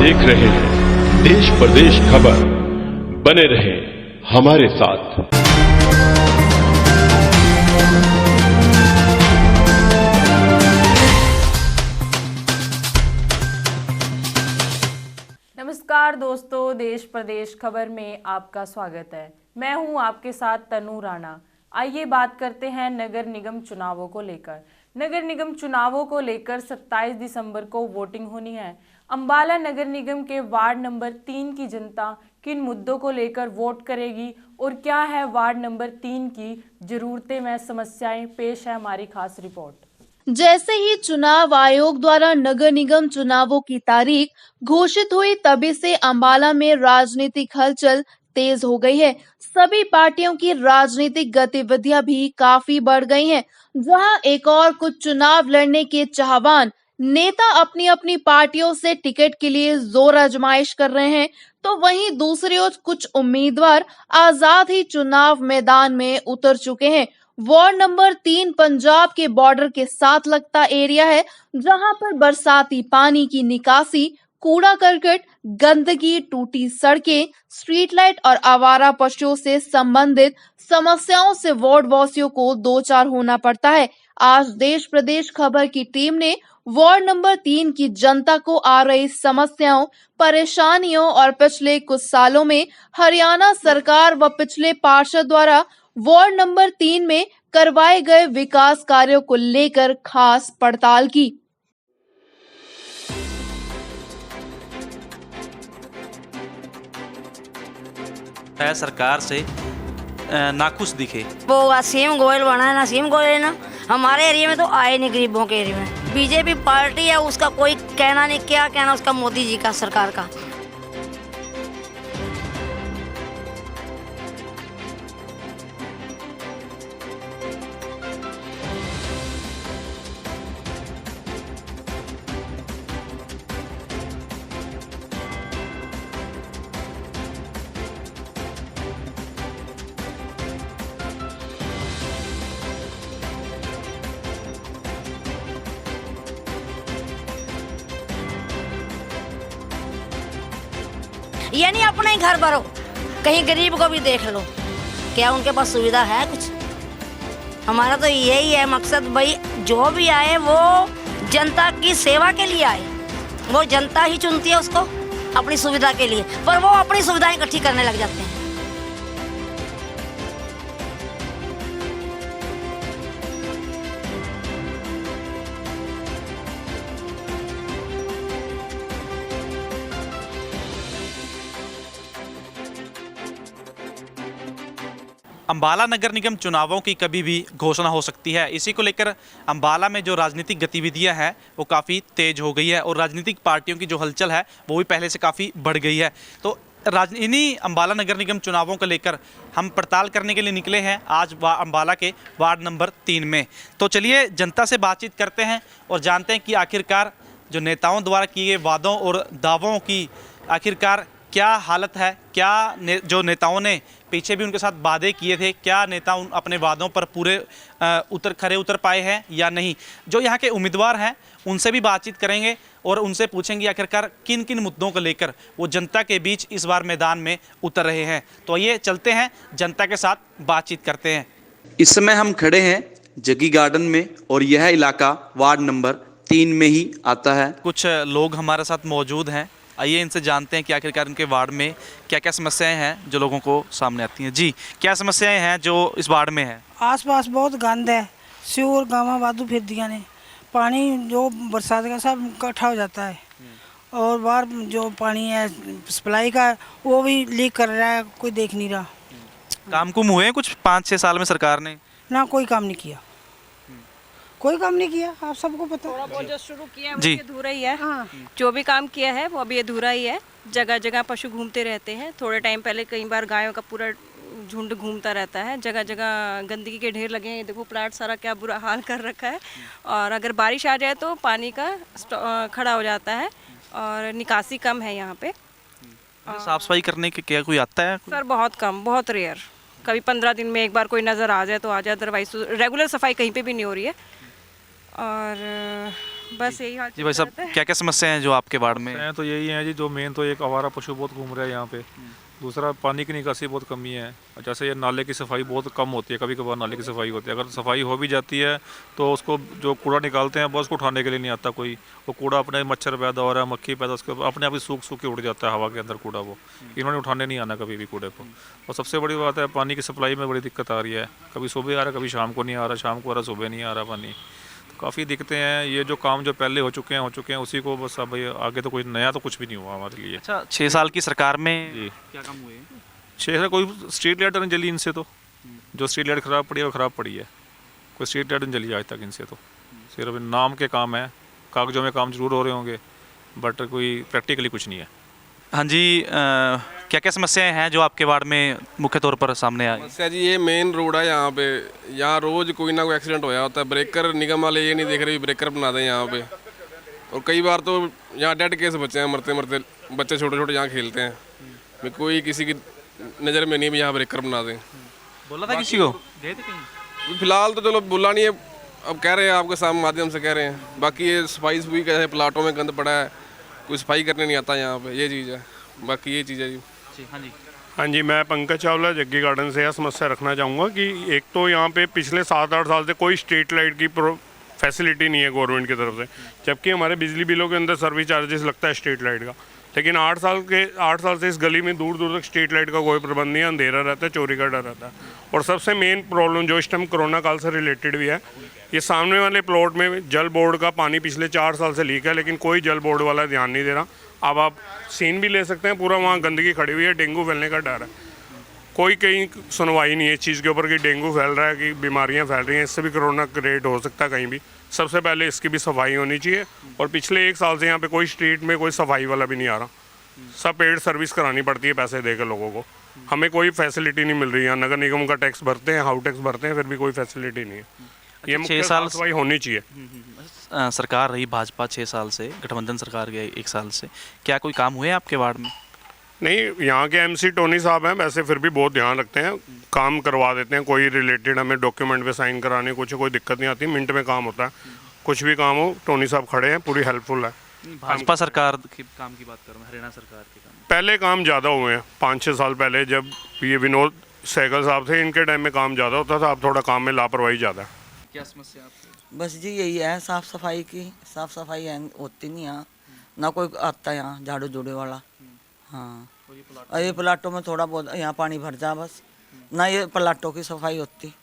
देख रहे हैं देश प्रदेश खबर। बने रहे हमारे साथ। नमस्कार दोस्तों, देश प्रदेश खबर में आपका स्वागत है। मैं हूं आपके साथ तनु राणा। आइए बात करते हैं नगर निगम चुनावों को लेकर। नगर निगम चुनावों को लेकर 27 दिसंबर को वोटिंग होनी है। अंबाला नगर निगम के वार्ड नंबर 3 की जनता किन मुद्दों को लेकर वोट करेगी और क्या है वार्ड नंबर 3 की जरूरतें व समस्याएं, पेश है हमारी खास रिपोर्ट। जैसे ही चुनाव आयोग द्वारा नगर निगम चुनावों की तारीख घोषित हुई, तभी से अंबाला में राजनीतिक हलचल तेज हो गई है। सभी पार्टियों की राजनीतिक गतिविधियां भी काफी बढ़ गई हैं। जहां एक और कुछ चुनाव लड़ने के चाहवान नेता अपनी अपनी पार्टियों से टिकट के लिए जोर आजमाइश कर रहे हैं, तो वहीं दूसरी ओर कुछ उम्मीदवार आजाद ही चुनाव मैदान में उतर चुके हैं। वार्ड नंबर 3 पंजाब के बॉर्डर के साथ लगता एरिया है, जहां पर बरसाती पानी की निकासी, कूड़ा करकट, गंदगी, टूटी सड़कें, स्ट्रीट लाइट और आवारा पशुओं से संबंधित समस्याओं से वार्ड वासियों को दो चार होना पड़ता है। आज देश प्रदेश खबर की टीम ने वार्ड नंबर 3 की जनता को आ रही समस्याओं, परेशानियों और पिछले कुछ सालों में हरियाणा सरकार व पिछले पार्षद द्वारा वार्ड नंबर 3 में करवाए गए विकास कार्यों को लेकर खास पड़ताल की। है सरकार से नाखुश दिखे। वो नसीम गोयल बना है, नसीम गोयल ना हमारे एरिया में तो आए नहीं, गरीबों के एरिया में। बीजेपी पार्टी है, उसका कोई कहना नहीं, क्या कहना उसका मोदी जी का, सरकार का। ये नहीं अपने ही घर भरो, कहीं गरीब को भी देख लो, क्या उनके पास सुविधा है कुछ? हमारा तो यही है मकसद भाई, जो भी आए वो जनता की सेवा के लिए आए। वो जनता ही चुनती है उसको अपनी सुविधा के लिए, पर वो अपनी सुविधाएं इकट्ठी करने लग जाते हैं। अंबाला नगर निगम चुनावों की कभी भी घोषणा हो सकती है। इसी को लेकर अंबाला में जो राजनीतिक गतिविधियां हैं वो काफ़ी तेज हो गई है और राजनीतिक पार्टियों की जो हलचल है वो भी पहले से काफ़ी बढ़ गई है। तो इन्हीं अंबाला नगर निगम चुनावों को लेकर हम पड़ताल करने के लिए निकले हैं आज अंबाला के वार्ड नंबर 3 में। तो चलिए जनता से बातचीत करते हैं और जानते हैं कि आखिरकार जो नेताओं द्वारा किए गए वादों और दावों की आखिरकार क्या हालत है, क्या जो नेताओं ने पीछे भी उनके साथ वादे किए थे, क्या नेता अपने वादों पर पूरे खरे उतर पाए हैं या नहीं। जो यहाँ के उम्मीदवार हैं उनसे भी बातचीत करेंगे और उनसे पूछेंगे आखिरकार किन किन मुद्दों को लेकर वो जनता के बीच इस बार मैदान में उतर रहे हैं। तो ये चलते हैं जनता के साथ बातचीत करते हैं। इस समय हम खड़े हैं जगी गार्डन में और यह इलाका वार्ड नंबर 3 में ही आता है। कुछ लोग हमारे साथ मौजूद हैं, आइए इनसे जानते हैं कि आखिरकार उनके वार्ड में क्या क्या समस्याएं हैं जो लोगों को सामने आती हैं। जी, क्या समस्याएं हैं जो इस वार्ड में है? आसपास बहुत गंद है, स्यूर गाँव वादू फिर दिया ने, पानी जो बरसात का सब इकट्ठा हो जाता है और बाहर जो पानी है सप्लाई का वो भी लीक कर रहा है, कोई देख नहीं रहा। काम कुम हुए कुछ 5-6 साल में सरकार ने? ना कोई काम नहीं किया, कोई काम नहीं किया, आप सबको पता। थोड़ा बहुत जो शुरू किया है वो जी। अधूरा ही है। हाँ। जो भी काम किया है वो अभी अधूरा ही है। जगह जगह पशु घूमते रहते हैं। थोड़े टाइम पहले कई बार गायों का पूरा झुंड घूमता रहता है। जगह जगह गंदगी के ढेर लगे हैं, देखो प्लाट सारा क्या बुरा हाल कर रखा है। और अगर बारिश आ जाए तो पानी का खड़ा हो जाता है और निकासी कम है यहाँ पे। साफ सफाई करने के क्या कोई आता है? सर बहुत कम, बहुत रेयर, कभी 15 दिन में एक बार कोई नज़र आ जाए तो आ जाए, अदरवाइज रेगुलर सफाई कहीं पे भी नहीं हो रही है। और बस यही हाल जी भाई साहब, रहता है। क्या क्या समस्या हैं जो आपके वार्ड में? हैं तो यही है जी, जो मेन तो एक आवारा पशु बहुत घूम रहे हैं यहाँ पे। दूसरा पानी की निकासी बहुत कमी है। जैसे ये नाले की सफाई बहुत कम होती है, कभी कभार नाले की सफाई होती है। अगर सफाई हो भी जाती है तो उसको जो कूड़ा निकालते हैं बस को उठाने के लिए नहीं आता कोई। वो कूड़ा अपने मच्छर पैदा हो रहा है, मक्खी पैदा, उसके अपने आप ही सूख सूख के उड़ जाता है हवा के अंदर कूड़ा। वो इन्होंने उठाने नहीं आना कभी भी कूड़े को। और सबसे बड़ी बात है, पानी की सप्लाई में बड़ी दिक्कत आ रही है। कभी सुबह आ रहा है, कभी शाम को नहीं आ रहा, शाम को आ रहा, सुबह नहीं आ रहा पानी। काफ़ी दिक्कतें हैं। ये जो काम जो पहले हो चुके हैं उसी को बस। अब ये आगे तो कोई नया तो कुछ भी नहीं हुआ हमारे लिए। अच्छा, 6 साल की सरकार में जी। क्या काम हुए हैं? छः से कोई स्ट्रीट लाइट नहीं जली इनसे तो। जो स्ट्रीट लाइट ख़राब पड़ी है वो ख़राब पड़ी है। कोई स्ट्रीट लाइट नहीं जली आज तक इनसे तो। सिर्फ नाम के काम है, कागजों में काम जरूर हो रहे होंगे, बट कोई प्रैक्टिकली कुछ नहीं है। हाँ जी, क्या क्या समस्याएं हैं जो आपके वार्ड में मुख्य तौर पर सामने आई? समस्या जी ये मेन रोड है यहाँ पे। यहाँ रोज़ कोई ना कोई एक्सीडेंट होया होता है। ब्रेकर निगम वाले ये नहीं देख रहे ब्रेकर बना दें यहाँ पे। और कई बार तो यहाँ डेड केस बच्चे हैं, मरते मरते बच्चे छोटे छोटे यहाँ खेलते हैं। मैं कोई किसी की नज़र में नहीं भी यहाँ ब्रेकर बना दें। बोला था किसी को? गए थे कहीं? फिलहाल तो चलो बोला नहीं है, अब कह रहे हैं आपके सामने माध्यम से कह रहे हैं। बाकी ये सफाई सफाई कैसे प्लाटों में गंद पड़ा है, कोई सफाई करने नहीं आता यहाँ पे, ये चीज़ है। बाकी ये चीज़ है जी। हाँ जी। हाँ जी, मैं पंकज चावला जग्गी गार्डन से यह समस्या रखना चाहूँगा कि एक तो यहाँ पे पिछले 7-8 साल से कोई स्ट्रीट लाइट की फैसिलिटी नहीं है गवर्नमेंट की तरफ से, जबकि हमारे बिजली बिलों के अंदर सर्विस चार्जेस लगता है स्ट्रीट लाइट का। लेकिन 8 साल से इस गली में दूर दूर तक स्ट्रीट लाइट का कोई प्रबंध नहीं है, अंधेरा रहता है, चोरी का डर रहता है। और सबसे मेन प्रॉब्लम जो इस टाइम कोरोना काल से रिलेटेड भी है, ये सामने वाले प्लॉट में जल बोर्ड का पानी पिछले 4 साल से लीक है, लेकिन कोई जल बोर्ड वाला ध्यान नहीं दे रहा। अब आप सीन भी ले सकते हैं, पूरा वहाँ गंदगी खड़ी हुई है, डेंगू फैलने का डर है। कोई कहीं सुनवाई नहीं है इस चीज़ के ऊपर कि डेंगू फैल रहा है, कि बीमारियां फैल रही हैं, इससे भी कोरोना क्रिएट हो सकता है कहीं भी। सबसे पहले इसकी भी सफाई होनी चाहिए। और पिछले 1 साल से यहाँ पे कोई स्ट्रीट में कोई सफाई वाला भी नहीं आ रहा। सब पेड सर्विस करानी पड़ती है पैसे दे के लोगों को। हमें कोई फैसिलिटी नहीं मिल रही है। नगर निगम का टैक्स भरते हैं, हाउस टैक्स भरते हैं, फिर भी कोई फैसिलिटी नहीं है। ये 6 साल सफाई होनी चाहिए। सरकार रही भाजपा 6 साल से, गठबंधन सरकार गई 1 साल से, क्या कोई काम हुए आपके वार्ड में? नहीं, यहाँ के एमसी टोनी साहब हैं, वैसे फिर भी बहुत ध्यान रखते हैं, काम करवा देते हैं। कोई रिलेटेड हमें डॉक्यूमेंट पे साइन कराने कुछ कोई दिक्कत नहीं आती, मिनट में काम होता है। कुछ भी काम हो, टोनी साहब खड़े हैं, पूरी हेल्पफुल है। भाजपा सरकार के काम की बात कर रहा हूँ, हरियाणा सरकार के काम। पहले काम ज़्यादा हुए हैं, 5-6 साल पहले जब ये विनोद सहगल साहब थे, इनके टाइम में काम ज़्यादा होता था। अब थोड़ा काम में लापरवाही ज़्यादा है। क्या समस्या आपकी? बस जी यही है, साफ़ सफाई की। साफ़ सफाई होती नहीं यहाँ, ना कोई आता यहाँ झाड़ू झूड़े वाला। हाँ, और ये प्लाटों में थोड़ा बहुत यहाँ पानी भर जा, बस ना ये प्लाटों की सफाई होती।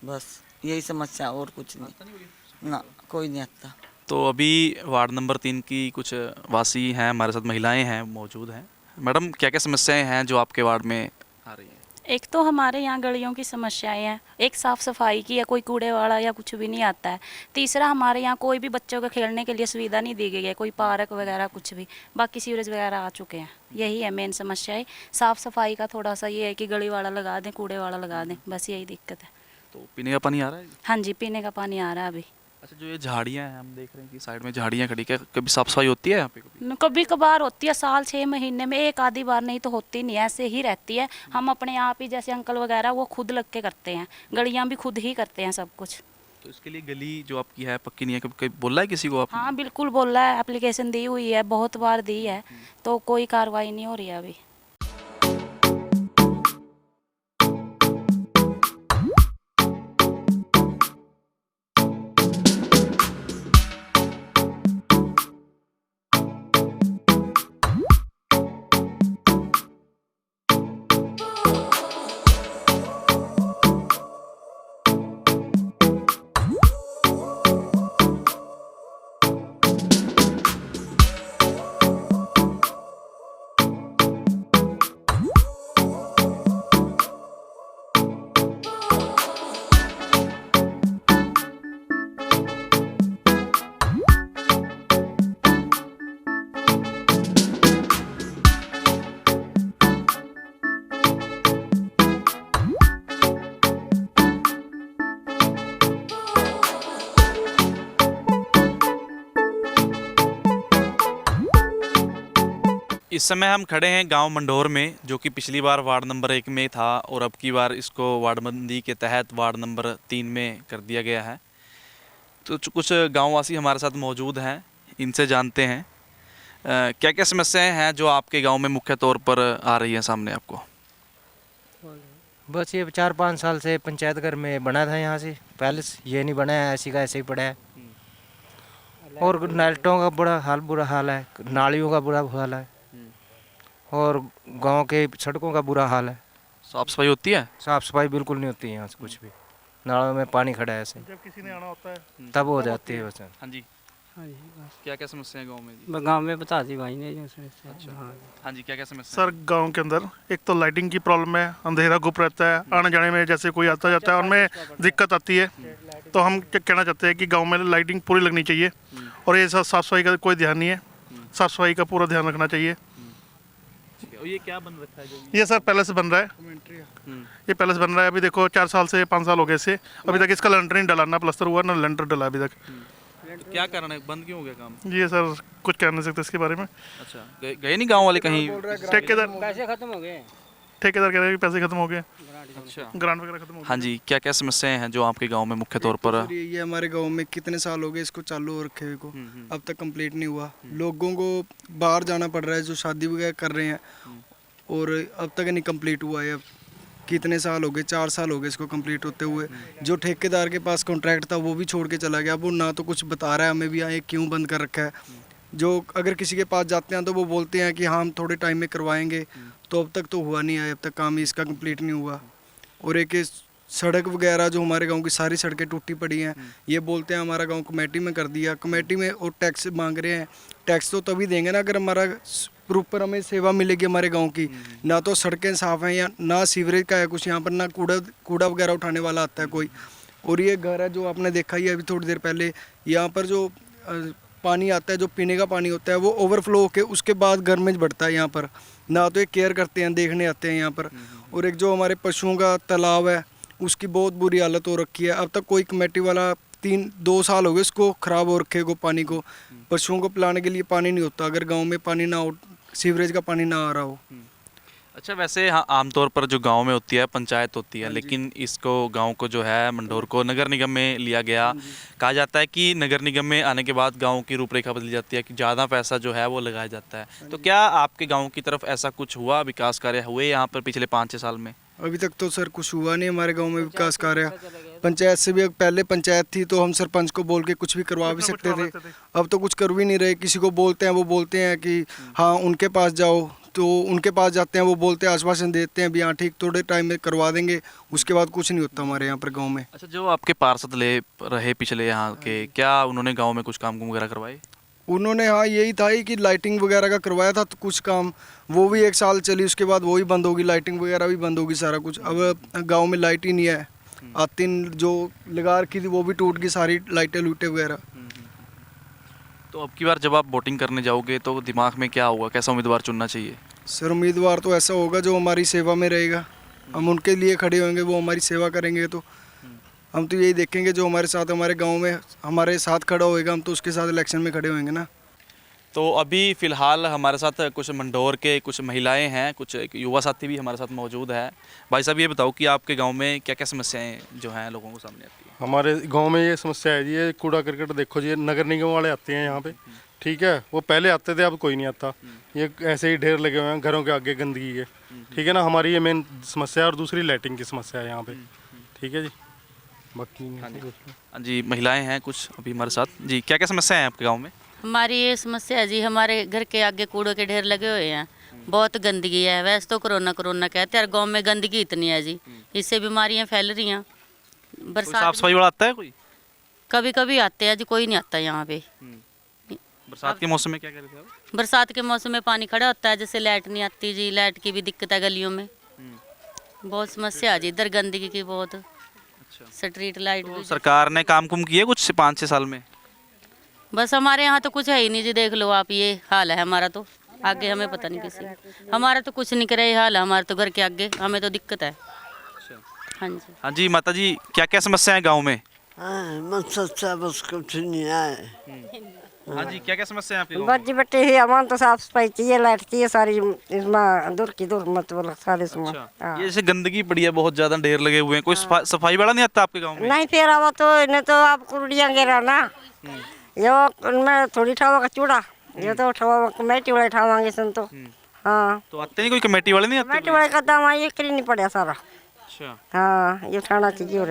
बस यही समस्या, और कुछ नहीं। ना कोई नहीं आता। तो अभी वार्ड नंबर 3 की कुछ वासी हैं हमारे साथ, महिलाएं हैं, मौजूद हैं। मैडम, क्या क्या समस्याएं हैं जो आपके वार्ड में आ रही हैं? एक तो हमारे यहाँ गलियों की समस्याएं हैं, एक साफ़ सफाई की, या कोई कूड़े वाला या कुछ भी नहीं आता है। तीसरा, हमारे यहाँ कोई भी बच्चों को खेलने के लिए सुविधा नहीं दी गई है, कोई पार्क वगैरह कुछ भी। बाकी सीवरेज वगैरह आ चुके हैं। यही है मेन समस्या है। साफ़ सफाई का थोड़ा सा ये है कि गली वाला लगा दें, कूड़े वाला लगा दें, बस यही दिक्कत है। तो पीने का पानी आ रहा है? हाँ जी, पीने का पानी आ रहा है अभी। अच्छा, जो ये झाड़ियाँ हैं, हम देख रहे हैं कि साइड में झाड़ियाँ खड़ी, क्या कभी साफ सफाई होती है यहाँ पे? कभी कभार होती है, साल 6 महीने में एक आधी बार, नहीं तो होती नहीं है, ऐसे ही रहती है। हम अपने आप ही, जैसे अंकल वगैरह, वो खुद लग के करते हैं, गलियाँ भी खुद ही करते हैं सब कुछ। तो इसके लिए गली जो आपकी है पक्की नहीं है, कभी बोला है किसी को आपने? हाँ बिल्कुल बोला है, एप्लीकेशन दी हुई है, बहुत बार दी है, तो कोई कार्रवाई नहीं हो रही है अभी। इस समय हम खड़े हैं गांव मंडोर में, जो कि पिछली बार वार्ड नंबर 1 में था और अब की बार इसको वार्डबंदी के तहत वार्ड नंबर 3 में कर दिया गया है। तो कुछ गाँववासी हमारे साथ मौजूद हैं, इनसे जानते हैं क्या क्या समस्याएं हैं जो आपके गांव में मुख्य तौर पर आ रही हैं सामने आपको। बस ये 4-5 साल से पंचायत घर में बना था, यहाँ से पहले से ये नहीं बना है, ऐसी का ऐसे ही पड़ा है। और नालियों का बुरा हाल है, नालियों का बुरा हाल है, और गांव के सड़कों का बुरा हाल है। साफ सफाई होती है? साफ सफाई बिल्कुल नहीं होती है यहाँ से, कुछ भी नालों में पानी खड़ा है ऐसे, जब किसी ने आना होता है तब हो जाती है बस। हाँ जी, क्या क्या समस्या है गांव में जी? गांव में बता दी भाई ने जो समस्या। अच्छा, हाँ जी, क्या क्या समस्या सर गांव के अंदर एक तो लाइटिंग की प्रॉब्लम है, अंधेरा गुप रहता है, आने जाने में जैसे कोई आता जाता है उनमें दिक्कत आती है। तो हम क्या कहना चाहते हैं कि गांव में लाइटिंग पूरी लगनी चाहिए, और ये साफ सफाई का कोई ध्यान नहीं है, साफ सफाई का पूरा ध्यान रखना चाहिए। और ये क्या बन रखा है जो ये सर पहले से बन रहा है, ये पहले से बन रहा है। अभी देखो 4 साल से 5 साल हो गए इसे, अभी तक इसका लेंटर नहीं डला, ना प्लास्टर हुआ ना लेंटर डला अभी तक। तो क्या कारण है, बंद क्यों हो गया काम? ये सर कुछ कह नहीं सकते इसके बारे में। अच्छा, गए नहीं गांव वाले कहीं? ठेकेदार पैसे खत्म हो गए, ठेकेदार कह रहे हैं कि पैसे खत्म हो गए, अच्छा, ग्रांट वगैरह खत्म हो गए। हाँ जी, क्या क्या समस्याएं हैं जो आपके गांव में मुख्य तौर पर? ये हमारे गांव में कितने साल हो गए इसको चालू हो रखे हुए को, अब तक कंप्लीट नहीं हुआ। लोगों को बाहर जाना पड़ रहा है जो शादी वगैरह कर रहे हैं, और अब तक नहीं कंप्लीट हुआ है। अब कितने साल हो गए, 4 साल हो गए इसको कंप्लीट होते हुए। जो ठेकेदार के पास कॉन्ट्रैक्ट था वो भी छोड़ के चला गया, अब वो ना तो कुछ बता रहा है हमें भी, यहाँ क्यों बंद कर रखा है। जो अगर किसी के पास जाते हैं तो वो बोलते हैं कि हाँ हम थोड़े टाइम में करवाएंगे, तो अब तक तो हुआ नहीं है, अब तक काम ही इसका कंप्लीट नहीं हुआ। और एक सड़क वगैरह जो हमारे गांव की सारी सड़कें टूटी पड़ी हैं, ये बोलते हैं हमारा गांव कमेटी में कर दिया, कमेटी में और टैक्स मांग रहे हैं। टैक्स तो तभी देंगे ना अगर हमारा प्रॉपर हमें सेवा मिलेगी हमारे गांव की। ना तो सड़कें साफ़ हैं, या ना सीवरेज का है कुछ यहाँ पर, ना कूड़ा वगैरह उठाने वाला आता है कोई। और ये घर है जो आपने देखा ही है अभी थोड़ी देर पहले, यहाँ पर जो पानी आता है, जो पीने का पानी होता है, वो ओवरफ्लो होके उसके बाद घर में बढ़ता है यहाँ पर। ना तो ये केयर करते हैं, देखने आते हैं यहाँ पर। और एक जो हमारे पशुओं का तालाब है उसकी बहुत बुरी हालत हो रखी है, अब तक कोई कमेटी वाला 2 साल हो गए इसको ख़राब हो रखे को, पानी को, पशुओं को पिलाने के लिए पानी नहीं होता अगर गांव में पानी ना हो, सीवरेज का पानी ना आ रहा हो। अच्छा, वैसे हाँ, आमतौर पर जो गांव में होती है पंचायत होती है, लेकिन इसको गांव को जो है मंडोर को नगर निगम में लिया गया। कहा जाता है कि नगर निगम में आने के बाद गांव की रूपरेखा बदली जाती है, कि ज़्यादा पैसा जो है वो लगाया जाता है। तो क्या आपके गांव की तरफ ऐसा कुछ हुआ, विकास कार्य हुए यहाँ पर पिछले 5-6 साल में? अभी तक तो सर कुछ हुआ नहीं हमारे गांव में विकास कार्य। पंचायत से भी पहले पंचायत थी तो हम सरपंच को बोल के कुछ भी करवा भी सकते थे, अब तो कुछ कर भी नहीं रहे। किसी को बोलते हैं वो बोलते हैं कि हाँ उनके पास जाओ, तो उनके पास जाते हैं, वो बोलते हैं, आश्वासन देते हैं भी हाँ ठीक थोड़े टाइम में करवा देंगे, उसके बाद कुछ नहीं होता हमारे यहाँ पर गाँव में। अच्छा, जो आपके पार्षद ले रहे पिछले यहाँ के, क्या उन्होंने गाँव में कुछ काम वगैरह करवाए? उन्होंने हाँ यही था ही कि लाइटिंग वगैरह का करवाया था, तो कुछ काम वो भी 1 साल चली, उसके बाद वो ही बंद होगी, लाइटिंग वगैरह भी बंद होगी, सारा कुछ। अब गांव में लाइट ही नहीं है, आतिन जो लगा रखी थी वो भी टूट गई, सारी लाइटें लूटे वगैरह। तो अब की बार जब आप वोटिंग करने जाओगे तो दिमाग में क्या होगा, कैसा उम्मीदवार चुनना चाहिए? सर उम्मीदवार तो ऐसा होगा जो हमारी सेवा में रहेगा, हम उनके लिए खड़े होंगे, वो हमारी सेवा करेंगे। तो हम तो यही देखेंगे जो हमारे साथ हमारे गांव में हमारे साथ खड़ा होएगा, हम तो उसके साथ इलेक्शन में खड़े होंगे ना। तो अभी फ़िलहाल हमारे साथ कुछ मंडोर के कुछ महिलाएं हैं, कुछ एक युवा साथी भी हमारे साथ मौजूद है। भाई साहब, ये बताओ कि आपके गांव में क्या क्या समस्याएं जो हैं लोगों को सामने आती है? हमारे गांव में ये समस्या है जी, ये कूड़ा करकट देखो जी, नगर निगम वाले आते हैं यहाँ पे, ठीक है, वो पहले आते थे, अब कोई नहीं आता। ये ऐसे ही ढेर लगे हुए हैं घरों के आगे गंदगी के, ठीक है ना। हमारी ये मेन समस्या है, और दूसरी लाइटिंग की समस्या है यहाँ पे, ठीक है जी। बाकी हाँ जी, महिलाएं हैं कुछ अभी हमारे साथ जी, क्या क्या समस्या है आपके गाँव में? हमारी ये समस्या है जी, हमारे घर के आगे कूड़े के ढेर लगे हुए हैं, बहुत गंदगी है। वैसे तो कोरोना कहते हैं, गांव में गंदगी इतनी है जी, इससे बीमारियां फैल रही हैं। बरसात साफ सफाई वाला आता है कोई? कभी कभी आते हैं जी, कोई नहीं आता यहाँ पे। बरसात के मौसम में क्या कर रहे थे आप? बरसात के मौसम में पानी खड़ा होता है, जैसे लाइट नहीं आती जी, लाइट की भी दिक्कत है गलियों में, बहुत समस्या है जी इधर गंदगी की बहुत। स्ट्रीट लाइट भी सरकार ने काम कुम किए कुछ 5-6 साल में? बस हमारे यहाँ तो कुछ है ही नहीं जी, देख लो आप, ये हाल है हमारा। तो आगे हमें पता नहीं किसी, हमारा तो कुछ नहीं करे, हाल है हमारे तो घर के आगे, हमें तो दिक्कत है। हाँ जी, हाँ जी माता जी, क्या क्या समस्या है गाँव में? समस्या बस कुछ नहीं है, हाँ जी, क्या क्या समस्या है आपके गाँव बच्ची बट्टी ही अमान तो साफ सफाई चाहिए, लाइट चाहिए सारी, इसमें दूर की दूर मत बोलो सारे इसमें। में? ये जैसे गंदगी पड़ी है, बहुत ज्यादा ढेर लगे हुए हैं, कोई सफाई वाला नहीं आता आपके गाँव में? नहीं फिर आवा तो इन्हें तो आप कुड़ियाँ गिरा ना, यो उनमें थोड़ी ठावा का चूड़ा, ये तो ठावा कमेटी वाले ठावांगे सन तो। हाँ तो आते नहीं, कोई कमेटी वाले नहीं आते? कमेटी वाले का दाम ये करी नहीं पड़ा सारा। अच्छा, हाँ ये उठाना चाहिए और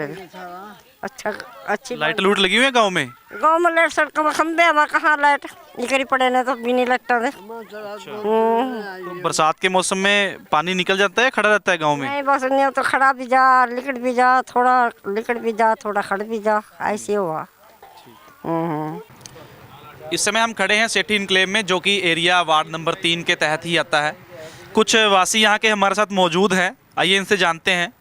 अच्छा अच्छी लाइट लूट लगी हुई है गाँव में? गाँव में लाइट सड़कों में खंबे, हमारे कहाँ लाइट निकली पड़े ने तो बिनी लगता है। तो बरसात के मौसम में पानी निकल जाता है, खड़ा रहता है गाँव में? नहीं बस नहीं तो खड़ा भी जा, लिकट भी जा, थोड़ा लिकट भी जा, थोड़ा खड़ भी जा, ऐसे हुआ। इस समय हम खड़े हैं सेठी इनक्लेव में, जो कि एरिया वार्ड नंबर 3 के तहत ही आता है। कुछ वासी यहाँ के हमारे साथ मौजूद हैं, आइए इनसे जानते हैं।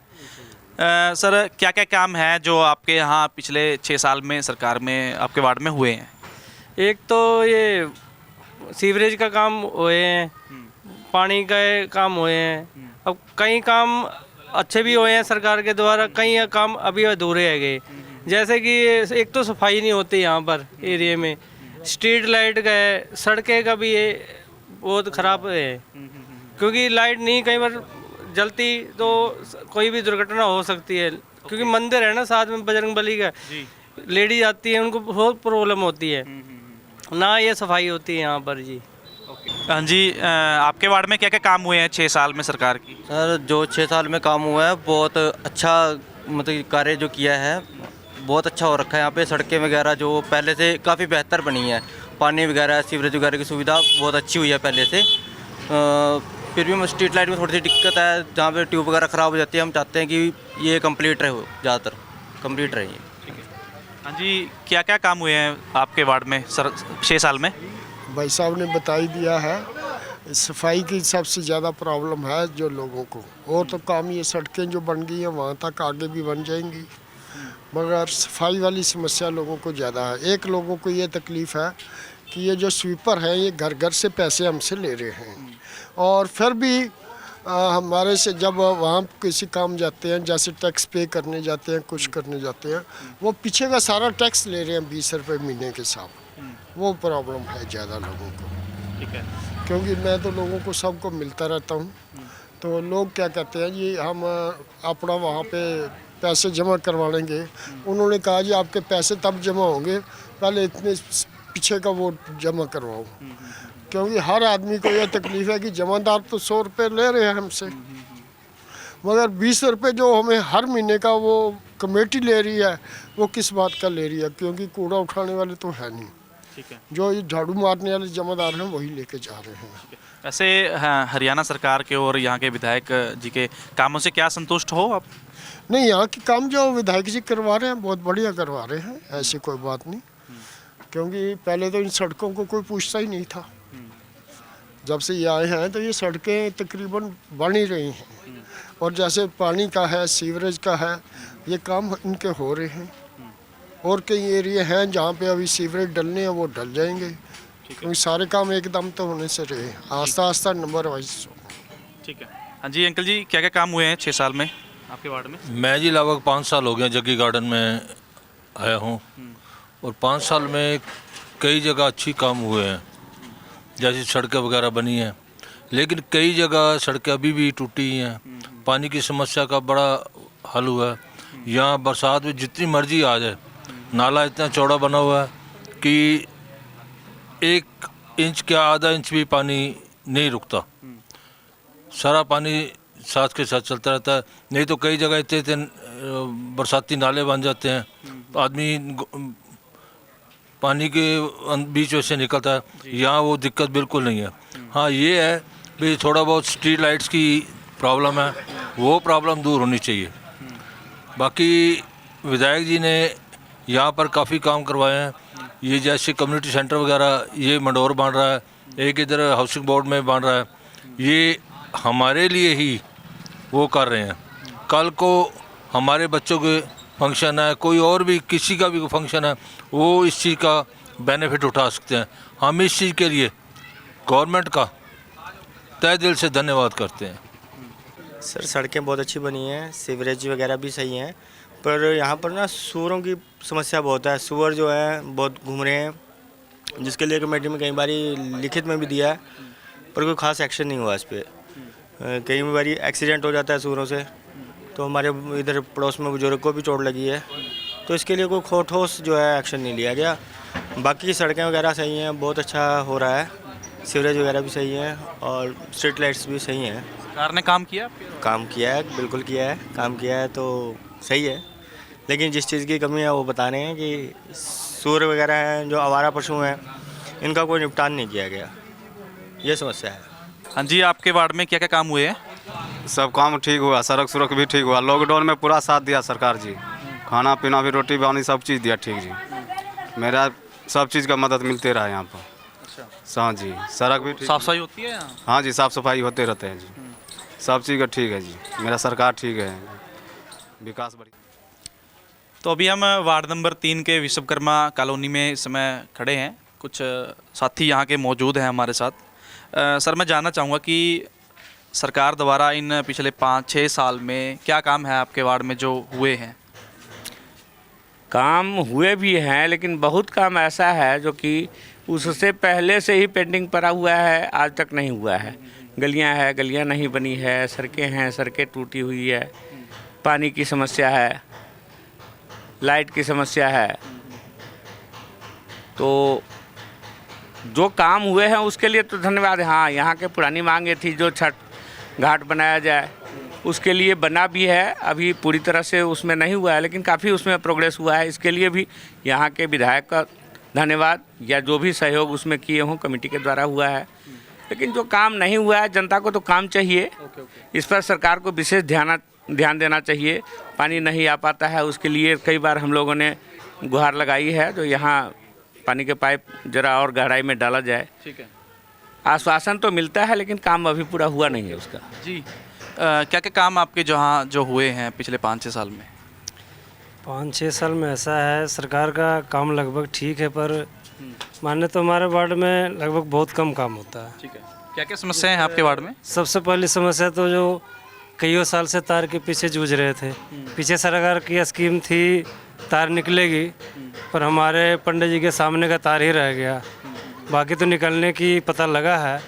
सर, क्या क्या काम है जो आपके यहाँ पिछले 6 साल में सरकार में आपके वार्ड में हुए हैं? एक तो ये सीवरेज का काम हुए हैं, पानी का काम हुए हैं, अब कई काम अच्छे भी हुए हैं सरकार के द्वारा, कई काम अभी अधूरे है गए। जैसे कि एक तो सफाई नहीं होती यहाँ पर एरिया में, स्ट्रीट लाइट का है, सड़कें का भी ये बहुत ख़राब है, क्योंकि लाइट नहीं कई बार जलती तो कोई भी दुर्घटना हो सकती है, क्योंकि मंदिर है ना साथ में बजरंगबली का, लेडीज आती है उनको बहुत प्रॉब्लम होती है, ना ये सफाई होती है यहाँ पर जी। हाँ जी, आपके वार्ड में क्या क्या काम हुए हैं 6 साल में सरकार की? सर, जो 6 साल में काम हुआ है बहुत अच्छा, मतलब कार्य जो किया है बहुत अच्छा हो रखा है। यहाँ पे सड़कें वगैरह जो पहले से काफ़ी बेहतर बनी है, पानी वगैरह सीवरेज वगैरह की सुविधा बहुत अच्छी हुई है पहले से। फिर भी स्ट्रीट लाइट में थोड़ी सी दिक्कत है, जहाँ पे ट्यूब वगैरह ख़राब हो जाती है। हम चाहते हैं कि ये कंप्लीट रहे, ज़्यादातर कंप्लीट रहे। हाँ जी, क्या क्या काम हुए हैं आपके वार्ड में सर 6 साल में? भाई साहब ने बता ही दिया है, सफाई की सबसे ज़्यादा प्रॉब्लम है जो लोगों को, और तो काम ये सड़कें जो बन गई हैं वहाँ तक आगे भी बन जाएंगी, मगर सफाई वाली समस्या लोगों को ज़्यादा है। एक लोगों को ये तकलीफ़ है कि ये जो स्वीपर हैं ये घर घर से पैसे हमसे ले रहे हैं, और फिर भी हमारे से जब वहाँ किसी काम जाते हैं, जैसे टैक्स पे करने जाते हैं, कुछ करने जाते हैं, वो पीछे का सारा टैक्स ले रहे हैं 20 रुपये महीने के साथ। वो प्रॉब्लम है ज़्यादा लोगों को। ठीक है, क्योंकि मैं तो लोगों को सबको मिलता रहता हूँ, तो लोग क्या कहते हैं जी हम अपना वहाँ पे पैसे जमा करवा लेंगे। उन्होंने कहा जी आपके पैसे तब जमा होंगे, पहले इतने पीछे का वोट जमा करवाओ, क्योंकि हर आदमी को यह तकलीफ है कि जमादार तो 100 रुपये ले रहे हैं हमसे, मगर 20 रुपये जो हमें हर महीने का वो कमेटी ले रही है, वो किस बात का ले रही है, क्योंकि कूड़ा उठाने वाले तो है नहीं। ठीक है, जो ये झाड़ू मारने वाले जमादार हैं वही लेके जा रहे हैं। वैसे हरियाणा सरकार के और यहाँ के विधायक जी के कामों से क्या संतुष्ट हो आप? नहीं, यहाँ के काम जो विधायक जी करवा रहे हैं बहुत बढ़िया करवा रहे हैं, ऐसी कोई बात नहीं, क्योंकि पहले तो इन सड़कों को कोई पूछता ही नहीं था। जब से ये आए हैं तो ये सड़कें तकरीबन बन ही रही हैं, और जैसे पानी का है, सीवरेज का है, ये काम इनके हो रहे हैं, और कई एरिया हैं जहाँ पे अभी सीवरेज डलने हैं, वो डल जाएंगे, क्योंकि सारे काम एकदम तो होने से रहे, आस्ता आस्ता नंबर वाइज। ठीक है, हाँ जी अंकल जी, क्या क्या काम हुए हैं 6 साल में आपके वार्ड में? मैं जी लगभग 5 साल हो गए जग्गी गार्डन में आया हूँ, और 5 साल में कई जगह अच्छी काम हुए हैं, जैसे सड़कें वगैरह बनी हैं, लेकिन कई जगह सड़कें अभी भी टूटी हैं। पानी की समस्या का बड़ा हल हुआ है। यहाँ बरसात में जितनी मर्जी आ जाए, नाला इतना चौड़ा बना हुआ है कि 1 इंच क्या आधा इंच भी पानी नहीं रुकता, सारा पानी साथ के साथ चलता रहता है। नहीं तो कई जगह इतने बरसाती नाले बन जाते हैं, आदमी पानी के बीच में से निकलता है। यहाँ वो दिक्कत बिल्कुल नहीं है। हाँ, ये है भाई थोड़ा बहुत स्ट्रीट लाइट्स की प्रॉब्लम है, वो प्रॉब्लम दूर होनी चाहिए। बाकी विधायक जी ने यहाँ पर काफ़ी काम करवाए हैं। ये जैसे कम्युनिटी सेंटर वगैरह, ये मंडोर बन रहा है, एक इधर हाउसिंग बोर्ड में बन रहा है, ये हमारे लिए ही वो कर रहे हैं। कल को हमारे बच्चों के फंक्शन है, कोई और भी किसी का भी फंक्शन है, वो इस चीज़ का बेनिफिट उठा सकते हैं। हम इस चीज़ के लिए गवर्नमेंट का तहे दिल से धन्यवाद करते हैं। सर, सड़कें बहुत अच्छी बनी हैं, सीवरेज वगैरह भी सही हैं, पर यहाँ पर ना सूअरों की समस्या बहुत है। सूअर जो है बहुत घूम रहे हैं, जिसके लिए कमेटी में कई बार लिखित में भी दिया है, पर कोई खास एक्शन नहीं हुआ इस पर। कई बार एक्सीडेंट हो जाता है सूरों से, तो हमारे इधर पड़ोस में बुजुर्ग को भी चोट लगी है, तो इसके लिए कोई ठोस जो है एक्शन नहीं लिया गया। बाकी सड़कें वगैरह सही हैं, बहुत अच्छा हो रहा है, सीवरेज वगैरह भी सही है और स्ट्रीट लाइट्स भी सही हैं। सरकार ने काम किया? काम किया है, बिल्कुल किया है, काम किया है तो सही है, लेकिन जिस चीज़ की कमी है वो बता रहे हैं कि सूर वगैरह हैं, जो आवारा पशु हैं, इनका कोई निपटान नहीं किया गया, ये समस्या है। हाँ जी, आपके वार्ड में क्या क्या काम हुए हैं? सब काम ठीक हुआ, सड़क सुरक भी ठीक हुआ, लॉकडाउन में पूरा साथ दिया सरकार जी, खाना पीना भी, रोटी पानी सब चीज़ दिया ठीक जी। मेरा सब चीज़ का मदद मिलते रहा यहाँ पर। हाँ जी, सड़क भी साफ सफाई होती है यहाँ? हाँ जी, साफ सफाई होते रहते हैं जी, सब चीज़ का ठीक है जी, मेरा सरकार ठीक है, विकास बढ़िया। तो अभी हम वार्ड नंबर 3 के विश्वकर्मा कॉलोनी में इस समय खड़े हैं, कुछ साथी यहाँ के मौजूद हैं हमारे साथ। सर, मैं जानना चाहूँगा कि सरकार द्वारा इन पिछले 5-6 साल में क्या काम है आपके वार्ड में जो हुए हैं? काम हुए भी हैं, लेकिन बहुत काम ऐसा है जो कि उससे पहले से ही पेंडिंग पड़ा हुआ है, आज तक नहीं हुआ है। गलियां हैं, गलियां नहीं बनी है, सड़कें हैं, सड़कें टूटी हुई है, पानी की समस्या है, लाइट की समस्या है। तो जो काम हुए हैं उसके लिए तो धन्यवाद। हाँ, यहाँ के पुरानी मांगे थी जो छठ घाट बनाया जाए, उसके लिए बना भी है, अभी पूरी तरह से उसमें नहीं हुआ है, लेकिन काफ़ी उसमें प्रोग्रेस हुआ है। इसके लिए भी यहाँ के विधायक का धन्यवाद, या जो भी सहयोग उसमें किए हों कमेटी के द्वारा हुआ है। लेकिन जो काम नहीं हुआ है, जनता को तो काम चाहिए, इस पर सरकार को विशेष ध्यान देना चाहिए। पानी नहीं आ पाता है, उसके लिए कई बार हम लोगों ने गुहार लगाई है, तो यहाँ पानी के पाइप जरा और गहराई में डाला जाए। ठीक है, आश्वासन तो मिलता है, लेकिन काम अभी पूरा हुआ नहीं है उसका। जी, क्या क्या काम आपके जो हुए हैं पिछले 5-6 साल में? 5-6 साल में ऐसा है, सरकार का काम लगभग ठीक है, पर माने तो हमारे वार्ड में लगभग बहुत कम काम होता है। ठीक है, क्या क्या समस्याएं हैं आपके वार्ड में? सबसे पहली समस्या तो जो कईयों साल से तार के पीछे जूझ रहे थे, पीछे सरकार की स्कीम थी तार निकलेगी, पर हमारे पंडित जी के सामने का तार ही रह गया, बाकी तो निकलने की पता लगा है,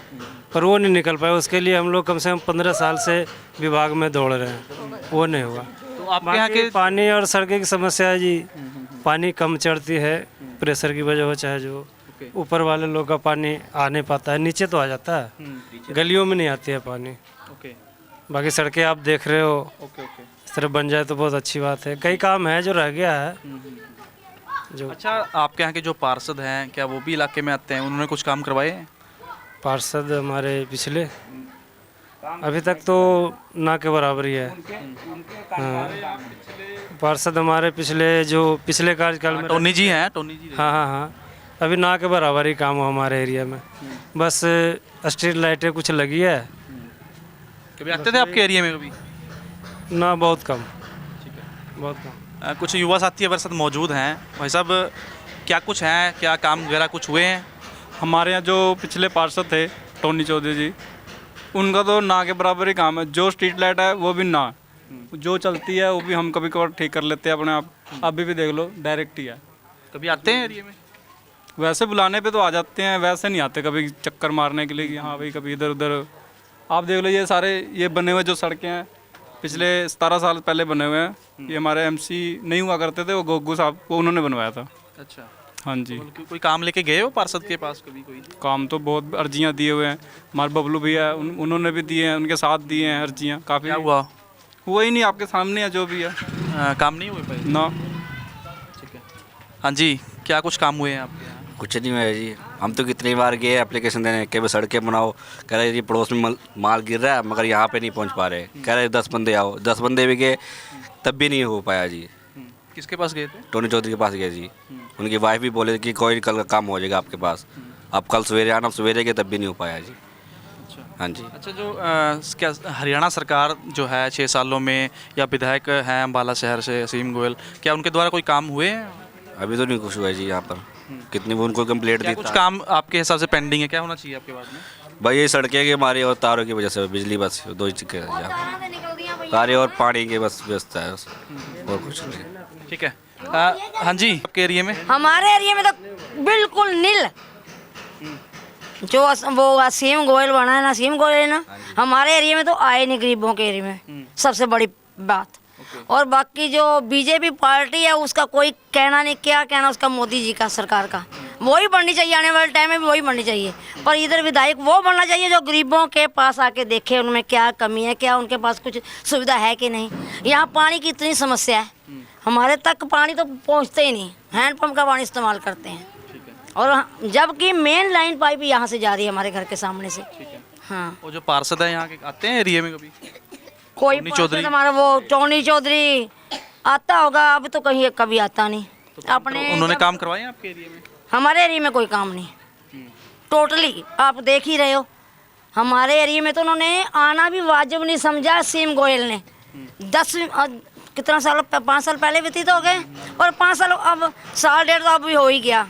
पर वो नहीं निकल पाया। उसके लिए हम लोग कम से कम 15 साल से विभाग में दौड़ रहे हैं, वो नहीं हुआ। तो आपके यहाँ के पानी और सड़कें की समस्या है जी, पानी कम चढ़ती है, प्रेशर की वजह हो चाहे जो, ऊपर वाले लोग का पानी आ नहीं पाता है, नीचे तो आ जाता है, गलियों में नहीं आती है पानी। बाकी सड़कें आप देख रहे हो, इस तरह बन जाए तो बहुत अच्छी बात है। कई काम है जो रह गया है जो। अच्छा, आपके यहाँ के जो पार्षद हैं, क्या वो भी इलाके में आते हैं? उन्होंने कुछ काम करवाए हैं? पार्षद हमारे पिछले अभी तक तो ना के बराबर ही है। हाँ, पार्षद हमारे पिछले कार्यकाल में टोनी जी हैं, टोनी जी। हाँ, अभी ना के बराबर ही काम हुआ हमारे एरिया में। बस स्ट्रीट लाइटें कुछ लगी है। कभी आते थे आपके एरिया में? कभी ना, बहुत कम। ठीक है, बहुत कम। कुछ युवा साथी हमारे साथ मौजूद हैं। भाई साहब, क्या कुछ हैं, क्या काम वगैरह कुछ हुए हैं? हमारे यहाँ जो पिछले पार्षद थे टोनी चौधरी जी, उनका तो ना के बराबर ही काम है। जो स्ट्रीट लाइट है वो भी ना, जो चलती है वो भी हम कभी कभार ठीक कर लेते हैं अपने आप। अभी भी देख लो, डायरेक्ट ही है। कभी आते हैं एरिया में? वैसे बुलाने पे तो आ जाते हैं, वैसे नहीं आते कभी चक्कर मारने के लिए कि हाँ भाई कभी इधर उधर। आप देख लो, ये सारे ये बने हुए जो सड़कें हैं पिछले 17 साल पहले बने हुए हैं। ये हमारे MC नहीं हुआ करते थे, वो गोगू साहब, वो उन्होंने बनवाया था। अच्छा, हाँ जी। कोई काम लेके गए हो पार्षद के पास कभी? कोई काम तो बहुत अर्जियाँ दिए हुए हैं, हमारे बबलू भैया उन्होंने भी दिए हैं, उनके साथ दिए हैं अर्जियाँ काफ़ी। हुआ? हुआ ही नहीं, आपके सामने है जो भी है। काम नहीं हुए पाए ना। ठीक है, हाँ जी, क्या कुछ काम हुए हैं आपके यहाँ? कुछ नहीं हुआ जी, हम तो कितनी बार गए एप्लीकेशन देने कि भाई सड़कें बनाओ, कह रहे ये पड़ोस में माल गिर रहा है, मगर यहाँ पे नहीं पहुँच पा रहे। कह रहे 10 बंदे आओ, 10 बंदे भी गए, तब भी नहीं हो पाया जी। किसके पास गए थे? टोनी चौधरी के पास गए जी। उनकी वाइफ भी बोले कि कोई कल का काम हो जाएगा आपके पास, आप कल सवेरे आना, सवेरे गए तब भी नहीं हो पाया जी। हाँ जी। अच्छा, जो क्या हरियाणा सरकार जो है 6 सालों में, या विधायक हैं अम्बाला शहर से असीम गोयल, क्या उनके द्वारा कोई काम हुए हैं? अभी तो नहीं कुछ हुआ है जी यहाँ पर, कितनी भी उनको कंप्लेंट दी। कुछ काम आपके हिसाब से पेंडिंग है? क्या होना चाहिए आपके बारे में? भाई ये सड़कें के हमारी और तारों की वजह से, बिजली बस 2 ही चीज़ें हैं यहाँ, तारे और पानी की बस व्यवस्था है, और कुछ नहीं। ठीक है, हाँ जी, आपके एरिया में? हमारे एरिया में तो बिल्कुल नील, जो वो असीम गोयल बना है ना, असीम गोयल है ना, हमारे एरिया में तो आए नहीं, गरीबों के एरिया में, सबसे बड़ी बात। और बाकी जो बीजेपी पार्टी है उसका कोई कहना नहीं, क्या कहना उसका, मोदी जी का, सरकार का, वही बननी चाहिए, आने वाले टाइम में भी वही बननी चाहिए। पर इधर विधायक वो बनना चाहिए जो गरीबों के पास आके देखे उनमें क्या कमी है, क्या उनके पास कुछ सुविधा है कि नहीं। यहाँ पानी की इतनी समस्या है, हमारे तक पानी तो पहुँचते ही नहीं, हैंडपम्प का पानी इस्तेमाल करते हैं, और जबकि मेन लाइन पाइप यहाँ से जा रही है हमारे घर के सामने से। हाँ, वो जो पार्षद है यहाँ के आते हैं एरिया में कभी? कोई टोनी चौधरी? हमारा वो टोनी चौधरी आता होगा, अब तो कहीं कभी आता नहीं। अपने उन्होंने काम करवाए हैं आपके एरिया में? हमारे एरिया में कोई काम नहीं, टोटली आप देख ही रहे हो। हमारे एरिया में तो उन्होंने आना भी वाजिब नहीं समझा, सीम गोयल ने। 10 कितना साल, 5 साल पहले व्यतीत हो गए, और 5 साल अब, साल डेढ़ तो अब भी हो ही गया।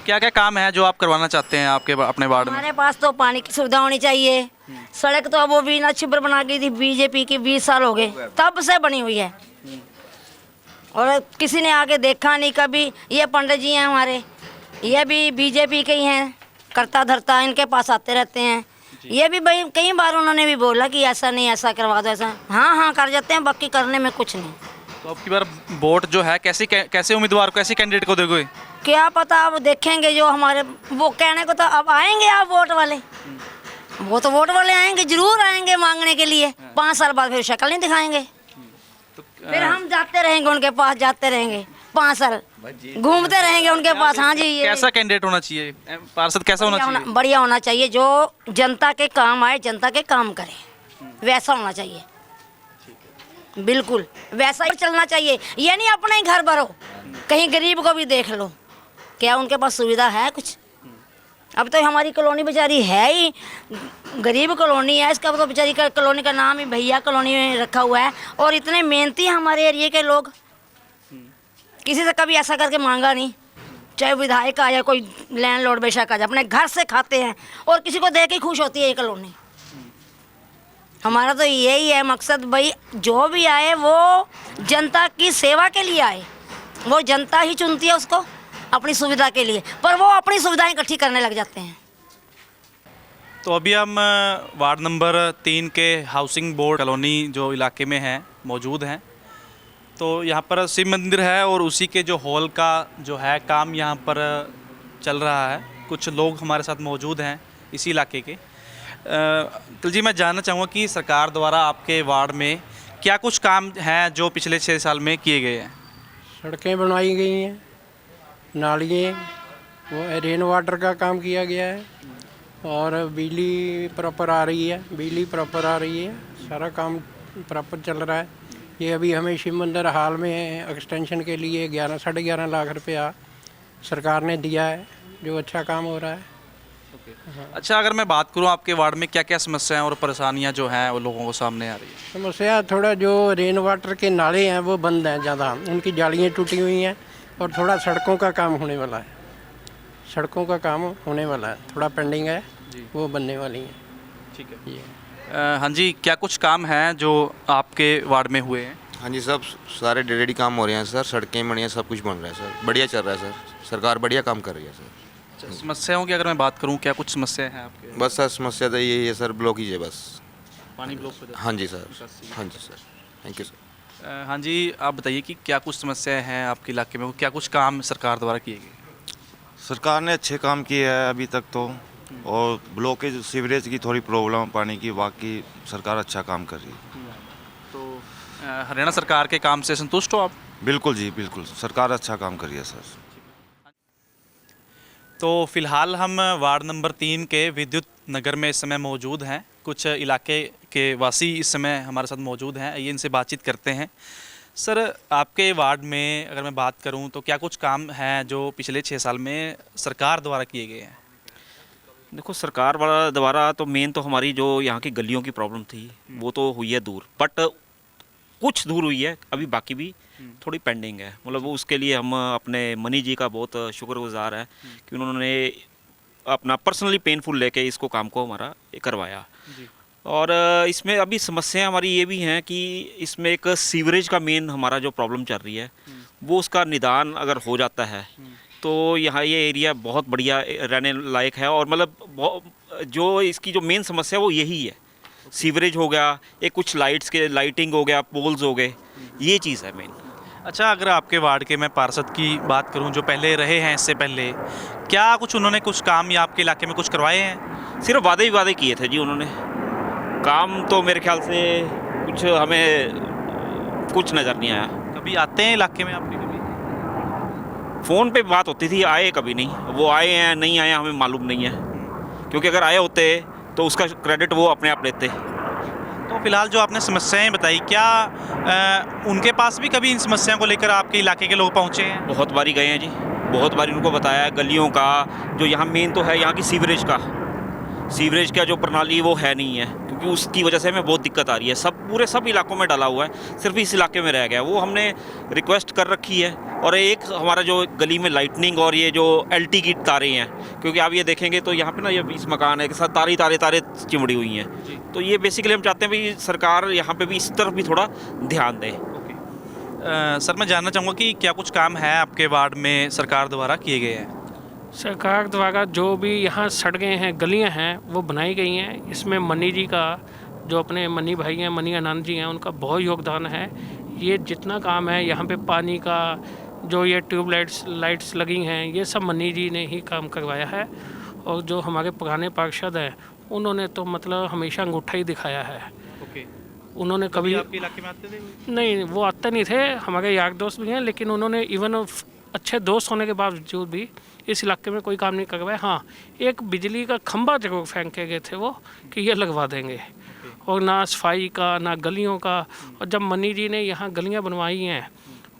क्या क्या काम है जो आप करवाना चाहते हैं आपके अपने वार्ड में? हमारे पास तो पानी की सुविधा होनी चाहिए। सड़क तो अब वो भी ना छिब्र बना गई थी बीजेपी की, 20 साल हो गए तब से बनी हुई है, और किसी ने आके देखा नहीं कभी। ये पंडित जी हैं हमारे, ये भी बीजेपी के ही हैं, करता धरता, इनके पास आते रहते हैं। ये भी भाई कई बार उन्होंने भी बोला कि ऐसा नहीं, ऐसा करवा दो, ऐसा, हाँ कर जाते हैं, बाकी करने में कुछ नहीं। तो अब की बार वोट जो है कैसे उम्मीदवार को, कैसे कैंडिडेट को दोगे? क्या पता, अब देखेंगे जो हमारे, वो कहने को तो अब आएंगे आप वोट वाले, वो तो वोट वाले आएंगे, जरूर आएंगे मांगने के लिए। 5 साल बाद फिर शक्ल नहीं दिखाएंगे, फिर हम जाते रहेंगे उनके पास, जाते रहेंगे 5 साल घूमते रहेंगे उनके पास। हाँ जी, ये कैसा कैंडिडेट होना चाहिए, पार्षद कैसा होना चाहिए? बढ़िया होना चाहिए, जो जनता के काम आए, जनता के काम करे, वैसा होना चाहिए, बिल्कुल वैसा ही चलना चाहिए। ये नहीं अपना ही घर भरो, कहीं गरीब को भी देख लो, क्या उनके पास सुविधा है कुछ। अब तो हमारी कॉलोनी बेचारी है ही गरीब कॉलोनी है, इसका तो बेचारी का कॉलोनी का नाम ही भैया कॉलोनी में रखा हुआ है, और इतने मेहनती हैं हमारे एरिया के लोग, किसी से कभी ऐसा करके मांगा नहीं, चाहे विधायक आ जाए, कोई लैंडलॉर्ड बेशक आ जाए, अपने घर से खाते हैं, और किसी को देख के खुश होती है ये कॉलोनी। हमारा तो यही है मकसद भाई, जो भी आए वो जनता की सेवा के लिए आए, वो जनता ही चुनती है उसको अपनी सुविधा के लिए, पर वो अपनी सुविधाएं इकट्ठी करने लग जाते हैं। तो अभी हम वार्ड नंबर 3 के हाउसिंग बोर्ड कॉलोनी जो इलाके में है मौजूद हैं। तो यहाँ पर शिव मंदिर है, और उसी के जो हॉल का जो है काम यहाँ पर चल रहा है। कुछ लोग हमारे साथ मौजूद हैं इसी इलाके के। अंकल जी, मैं जानना चाहूँगा कि सरकार द्वारा आपके वार्ड में क्या कुछ काम हैं जो पिछले 6 साल में किए गए हैं? सड़कें बनवाई गई हैं, नालियाँ, वो रेन वाटर का काम किया गया है, और बिजली प्रॉपर आ रही है, बिजली प्रॉपर आ रही है, सारा काम प्रॉपर चल रहा है। ये अभी हमें शिव मंदिर हाल में एक्सटेंशन के लिए 11-11.5 लाख रुपया सरकार ने दिया है, जो अच्छा काम हो रहा है। अच्छा, अगर मैं बात करूं आपके वार्ड में क्या क्या समस्याएं और परेशानियां जो हैं वो लोगों को सामने आ रही है? समस्या थोड़ा जो रेन वाटर के नाले हैं वो बंद हैं ज़्यादा, उनकी जालियाँ टूटी हुई हैं, और थोड़ा सड़कों का काम होने वाला है, सड़कों का काम होने वाला है, थोड़ा पेंडिंग है, वो बनने वाली हैं। ठीक है। हाँ जी, क्या कुछ काम हैं जो आपके वार्ड में हुए हैं? हाँ जी, सब सारे रेडी काम हो रहे हैं सर, सड़कें बनी हैं, सब कुछ बन रहा है सर, बढ़िया चल रहा है सर, सरकार बढ़िया काम कर रही है सर। समस्याओं की अगर मैं बात करूं, क्या कुछ समस्याएं हैं आपके? बस सर समस्या तो यही है सर, ब्लॉकेज है बस, पानी ब्लॉक हो जाता है। हाँ जी सर, हाँ जी सर, थैंक यू सर। हाँ जी, आप बताइए कि क्या कुछ समस्याएं हैं आपके इलाके में, क्या कुछ काम सरकार द्वारा किए गए? सरकार ने अच्छे काम किए हैं अभी तक तो, और ब्लॉकेज सीवरेज की थोड़ी प्रॉब्लम पानी की, बाकी सरकार अच्छा काम कर रही है। तो हरियाणा सरकार के काम से संतुष्ट हो आप? बिल्कुल जी, बिल्कुल, सरकार अच्छा काम कर रही है सर। तो फिलहाल हम वार्ड नंबर 3 के विद्युत नगर में इस समय मौजूद हैं। कुछ इलाके के वासी इस समय हमारे साथ मौजूद हैं, आइए इनसे बातचीत करते हैं। सर, आपके वार्ड में अगर मैं बात करूं तो क्या कुछ काम हैं जो पिछले 6 साल में सरकार द्वारा किए गए हैं? देखो, सरकार वाला द्वारा तो मेन तो हमारी जो यहाँ की गलियों की प्रॉब्लम थी वो तो हुई है दूर, बट कुछ दूर हुई है, अभी बाकी भी थोड़ी पेंडिंग है। मतलब वो उसके लिए हम अपने मनी जी का बहुत शुक्रगुजार है कि उन्होंने अपना पर्सनली पेनफुल लेके इसको काम को हमारा करवाया। और इसमें अभी समस्याएं हमारी ये भी हैं कि इसमें एक सीवरेज का मेन हमारा जो प्रॉब्लम चल रही है वो उसका निदान अगर हो जाता है तो यहाँ ये एरिया बहुत बढ़िया रहने लायक है। और मतलब जो इसकी जो मेन समस्या है वो यही है, सीवरेज हो गया, एक कुछ लाइट्स के लाइटिंग हो गया, पोल्स हो गए, ये चीज़ है मेन। अच्छा, अगर आपके वार्ड के मैं पार्षद की बात करूं जो पहले रहे हैं, इससे पहले क्या कुछ उन्होंने कुछ काम या आपके इलाके में कुछ करवाए हैं? सिर्फ वादे ही वादे किए थे जी उन्होंने, काम तो मेरे ख्याल से कुछ हमें कुछ नज़र नहीं आया। कभी आते हैं इलाके में आपके? कभी फ़ोन पे बात होती थी, आए कभी नहीं। वो आए हैं नहीं आए हमें मालूम नहीं है, क्योंकि अगर आए होते तो उसका क्रेडिट वो अपने आप लेते। तो फिलहाल जो आपने समस्याएं बताई, क्या उनके पास भी कभी इन समस्याओं को लेकर आपके इलाके के लोग पहुंचे हैं? बहुत बारी गए हैं जी, बहुत बारी उनको बताया है। गलियों का जो यहाँ मेन तो है, यहाँ की सीवरेज का जो प्रणाली वो है नहीं है, क्योंकि उसकी वजह से हमें बहुत दिक्कत आ रही है। सब इलाकों में डाला हुआ है, सिर्फ इस इलाके में रह गया। वो हमने रिक्वेस्ट कर रखी है। और एक हमारा जो गली में लाइटनिंग और ये जो LT की तारें हैं, क्योंकि आप ये देखेंगे तो यहाँ पे ना ये इस मकान है के साथ तारे चिमड़ी हुई हैं, तो ये बेसिकली हम चाहते हैं भाई सरकार यहाँ पे भी इस तरफ भी थोड़ा ध्यान दे। सर, मैं जानना चाहूँगा कि क्या कुछ काम है आपके वार्ड में सरकार द्वारा किए गए हैं? सरकार द्वारा जो भी यहाँ सड़कें हैं, गलियाँ हैं, वो बनाई गई हैं। इसमें मनी जी का, जो अपने मनी भाई हैं, मनी आनंद जी हैं, उनका बहुत योगदान है। ये जितना काम है यहाँ पे पानी का, जो ये ट्यूबलाइट्स लाइट्स लगी हैं, ये सब मनी जी ने ही काम करवाया है। और जो हमारे पुराने पार्षद हैं, उन्होंने तो मतलब हमेशा अंगूठा ही दिखाया है। उन्होंने कभी आपके इलाके में आते थे? नहीं, वो आते नहीं थे। हमारे यार दोस्त भी हैं, लेकिन उन्होंने इवन अच्छे दोस्त होने के बावजूद भी इस इलाके में कोई काम नहीं करवाया। हाँ, एक बिजली का खंभा जरूर फेंके गए थे वो, कि ये लगवा देंगे। और ना सफाई का, ना गलियों का। और जब मनी जी ने यहाँ गलियाँ बनवाई हैं,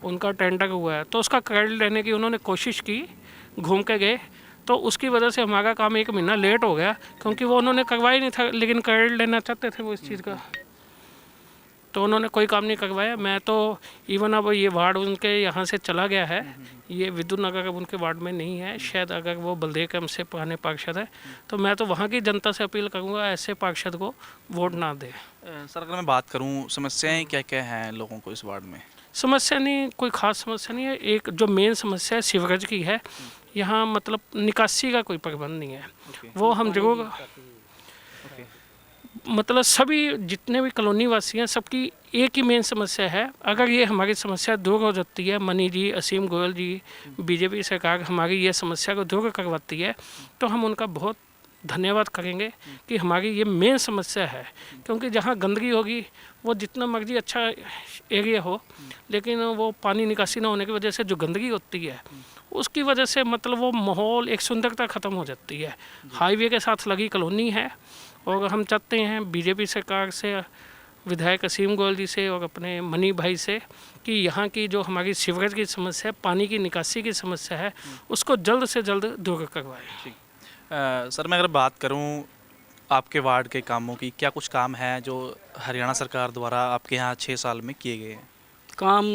उनका टेंडर हुआ है, तो उसका क्रेडिट लेने की उन्होंने कोशिश की, घूम के गए। तो उसकी वजह से हमारा काम 1 महीना लेट हो गया, क्योंकि वो उन्होंने करवाया नहीं था, लेकिन क्रेडिट लेना चाहते थे वो इस चीज़ का, तो उन्होंने कोई काम नहीं करवाया। मैं तो इवन अब ये वार्ड उनके यहाँ से चला गया है, ये विद्युत नगर अब उनके वार्ड में नहीं है शायद। अगर वो बलदेव कैंप से पुराने पार्षद है, तो मैं तो वहाँ की जनता से अपील करूँगा ऐसे पार्षद को वोट ना दे। सर, अगर मैं बात करूँ, समस्याएं क्या क्या हैं लोगों को इस वार्ड में? समस्या नहीं, कोई ख़ास समस्या नहीं है। एक जो मेन समस्या है सीवरेज की है। यहाँ मतलब निकासी का कोई प्रबंध नहीं है। वो हम जरूर मतलब सभी जितने भी कॉलोनी वासी हैं, सबकी एक ही मेन समस्या है। अगर ये हमारी समस्या दूर हो जाती है, मनी जी, असीम गोयल जी, बीजेपी सरकार हमारी ये समस्या को दूर करवाती है, तो हम उनका बहुत धन्यवाद करेंगे कि हमारी ये मेन समस्या है। क्योंकि जहाँ गंदगी होगी, वो जितना मर्जी अच्छा एरिया हो, लेकिन वो पानी निकासी ना होने की वजह से जो गंदगी होती है, उसकी वजह से मतलब वो माहौल, एक सुंदरता ख़त्म हो जाती है। हाईवे के साथ लगी कॉलोनी है, और हम चाहते हैं बीजेपी सरकार से, विधायक असीम गोयल जी से और अपने मनी भाई से, कि यहाँ की जो हमारी सीवरेज की समस्या है, पानी की निकासी की समस्या है, उसको जल्द से जल्द दूर करवाएं। सर, मैं अगर बात करूं आपके वार्ड के कामों की, क्या कुछ काम है जो हरियाणा सरकार द्वारा आपके यहाँ 6 साल में किए गए हैं? काम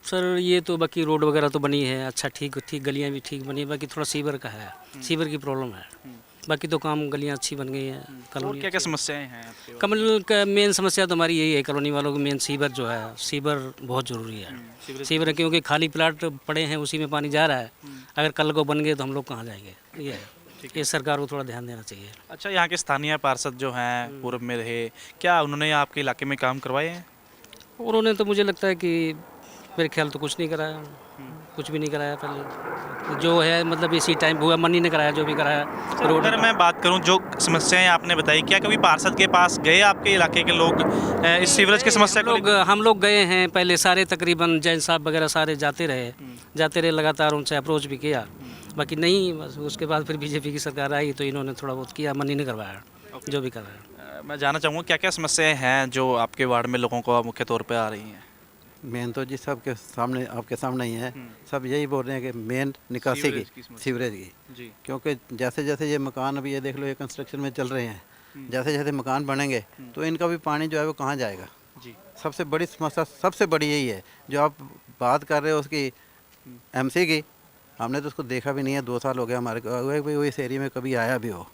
सर ये तो बाकी रोड वगैरह तो बनी है, अच्छा ठीक गलियाँ भी ठीक बनी है, बाकी थोड़ा सीवर का है, सीवर की प्रॉब्लम है। बाकी तो काम गलियाँ अच्छी बन गई हैं। और क्या क्या समस्याएं हैं? कमल का मेन समस्या तो हमारी यही है, कॉलोनी वालों को मेन सीवर जो है, सीवर बहुत ज़रूरी है। सीवर क्योंकि खाली प्लाट पड़े हैं, उसी में पानी जा रहा है। अगर कल को बन गए तो हम लोग कहाँ जाएंगे? ये है, ये सरकार को थोड़ा ध्यान देना चाहिए। अच्छा, यहाँ के स्थानीय पार्षद जो हैं, पूर्व में रहे, क्या उन्होंने आपके इलाके में काम करवाए हैं? उन्होंने तो मुझे लगता है कि मेरे ख्याल तो कुछ नहीं कराया, कुछ भी नहीं कराया। पहले जो है मतलब इसी टाइम हुआ, मनी ने कराया जो भी कराया। रोड अगर मैं बात करूं, जो समस्याएं आपने बताई, क्या कभी पार्षद के पास गए आपके इलाके के लोग इस सीवरेज की समस्या को? हम लोग गए हैं पहले, सारे तकरीबन जैन साहब वगैरह सारे जाते रहे लगातार, उनसे अप्रोच भी किया, बाकी नहीं। बस उसके बाद फिर बीजेपी की सरकार आई तो इन्होंने थोड़ा बहुत किया, मनी ने करवाया जो भी करवाया। मैं जानना चाहूँगा क्या क्या समस्याएं हैं जो आपके वार्ड में लोगों को मुख्य तौर पर आ रही हैं? मेन तो जी सबके सामने, आपके सामने ही है। सब यही बोल रहे हैं कि मेन निकासी की, सीवरेज की। क्योंकि जैसे जैसे ये मकान अभी ये देख लो, ये कंस्ट्रक्शन में चल रहे हैं, जैसे जैसे मकान बनेंगे तो इनका भी पानी जो है वो कहाँ जाएगा? सबसे बड़ी समस्या, सबसे बड़ी यही है। जो आप बात कर रहे हो उसकी MC की, हमने तो उसको देखा भी नहीं है। 2 साल हो गया हमारे को, वो इस एरिया में कभी आया भी हो,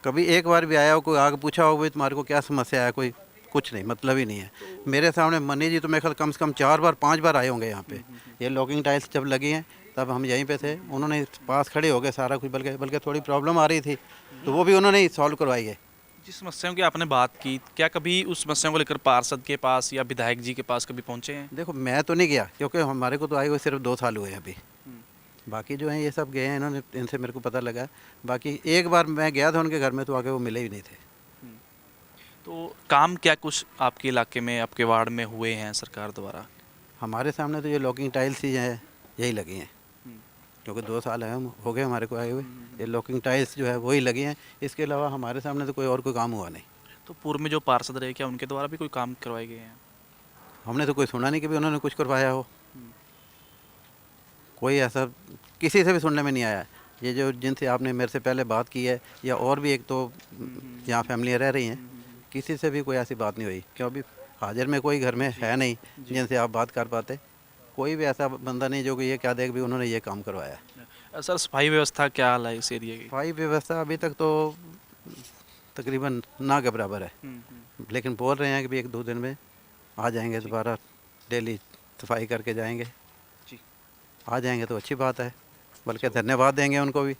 कभी एक बार भी आया हो, कोई आगे पूछा हो भाई तुम्हारे को क्या समस्या है? कोई कुछ नहीं, मतलब ही नहीं है। मेरे सामने मनी जी तो मेरे ख्याल कम से कम 4 बार 5 बार आए होंगे यहाँ पे। ये लॉकिंग टाइल्स जब लगी हैं तब हम यहीं पे थे, उन्होंने पास खड़े हो गए सारा कुछ, बल्कि थोड़ी प्रॉब्लम आ रही थी तो वो भी उन्होंने ही सॉल्व करवाई है। जिस समस्याओं की आपने बात की, क्या कभी उस समस्याओं को लेकर पार्षद के पास या विधायक जी के पास कभी पहुंचे हैं? देखो मैं तो नहीं गया, क्योंकि हमारे को तो आए हुए सिर्फ 2 साल हुए हैं अभी। बाकी जो हैं ये सब गए हैं, इन्होंने, इनसे मेरे को पता लगा। बाकी एक बार मैं गया था उनके घर में, तो आगे वो मिले ही नहीं थे। तो काम क्या कुछ आपके इलाके में, आपके वार्ड में हुए हैं सरकार द्वारा? हमारे सामने तो ये लॉकिंग टाइल्स ही हैं, यही लगी हैं, क्योंकि 2 साल है हो गए हमारे को आए हुए। ये लॉकिंग टाइल्स जो है वही लगी हैं, इसके अलावा हमारे सामने तो कोई और कोई काम हुआ नहीं। तो पूर्व में जो पार्षद रहे, क्या उनके द्वारा भी कोई काम करवाए गए हैं? हमने तो कोई सुना नहीं कि भी उन्होंने कुछ करवाया हो। कोई ऐसा किसी से भी सुनने में नहीं आया। ये जो जिनसे आपने मेरे से पहले बात की है, या और भी एक तो यहाँ फैमिलियाँ रह रही हैं, किसी से भी कोई ऐसी बात नहीं हुई। क्यों अभी हाजिर में कोई घर में है नहीं जिनसे आप बात कर पाते। कोई भी ऐसा बंदा नहीं जो कि ये क्या देख भी उन्होंने ये काम करवाया। सर सफाई व्यवस्था क्या हाल है इस एरिया की? सफाई व्यवस्था अभी तक तो तकरीबन ना के बराबर है, लेकिन बोल रहे हैं कि भी 1-2 दिन में आ जाएंगे, दोबारा डेली सफाई करके जाएंगे। जी, आ जाएंगे तो अच्छी बात है, बल्कि धन्यवाद देंगे उनको भी।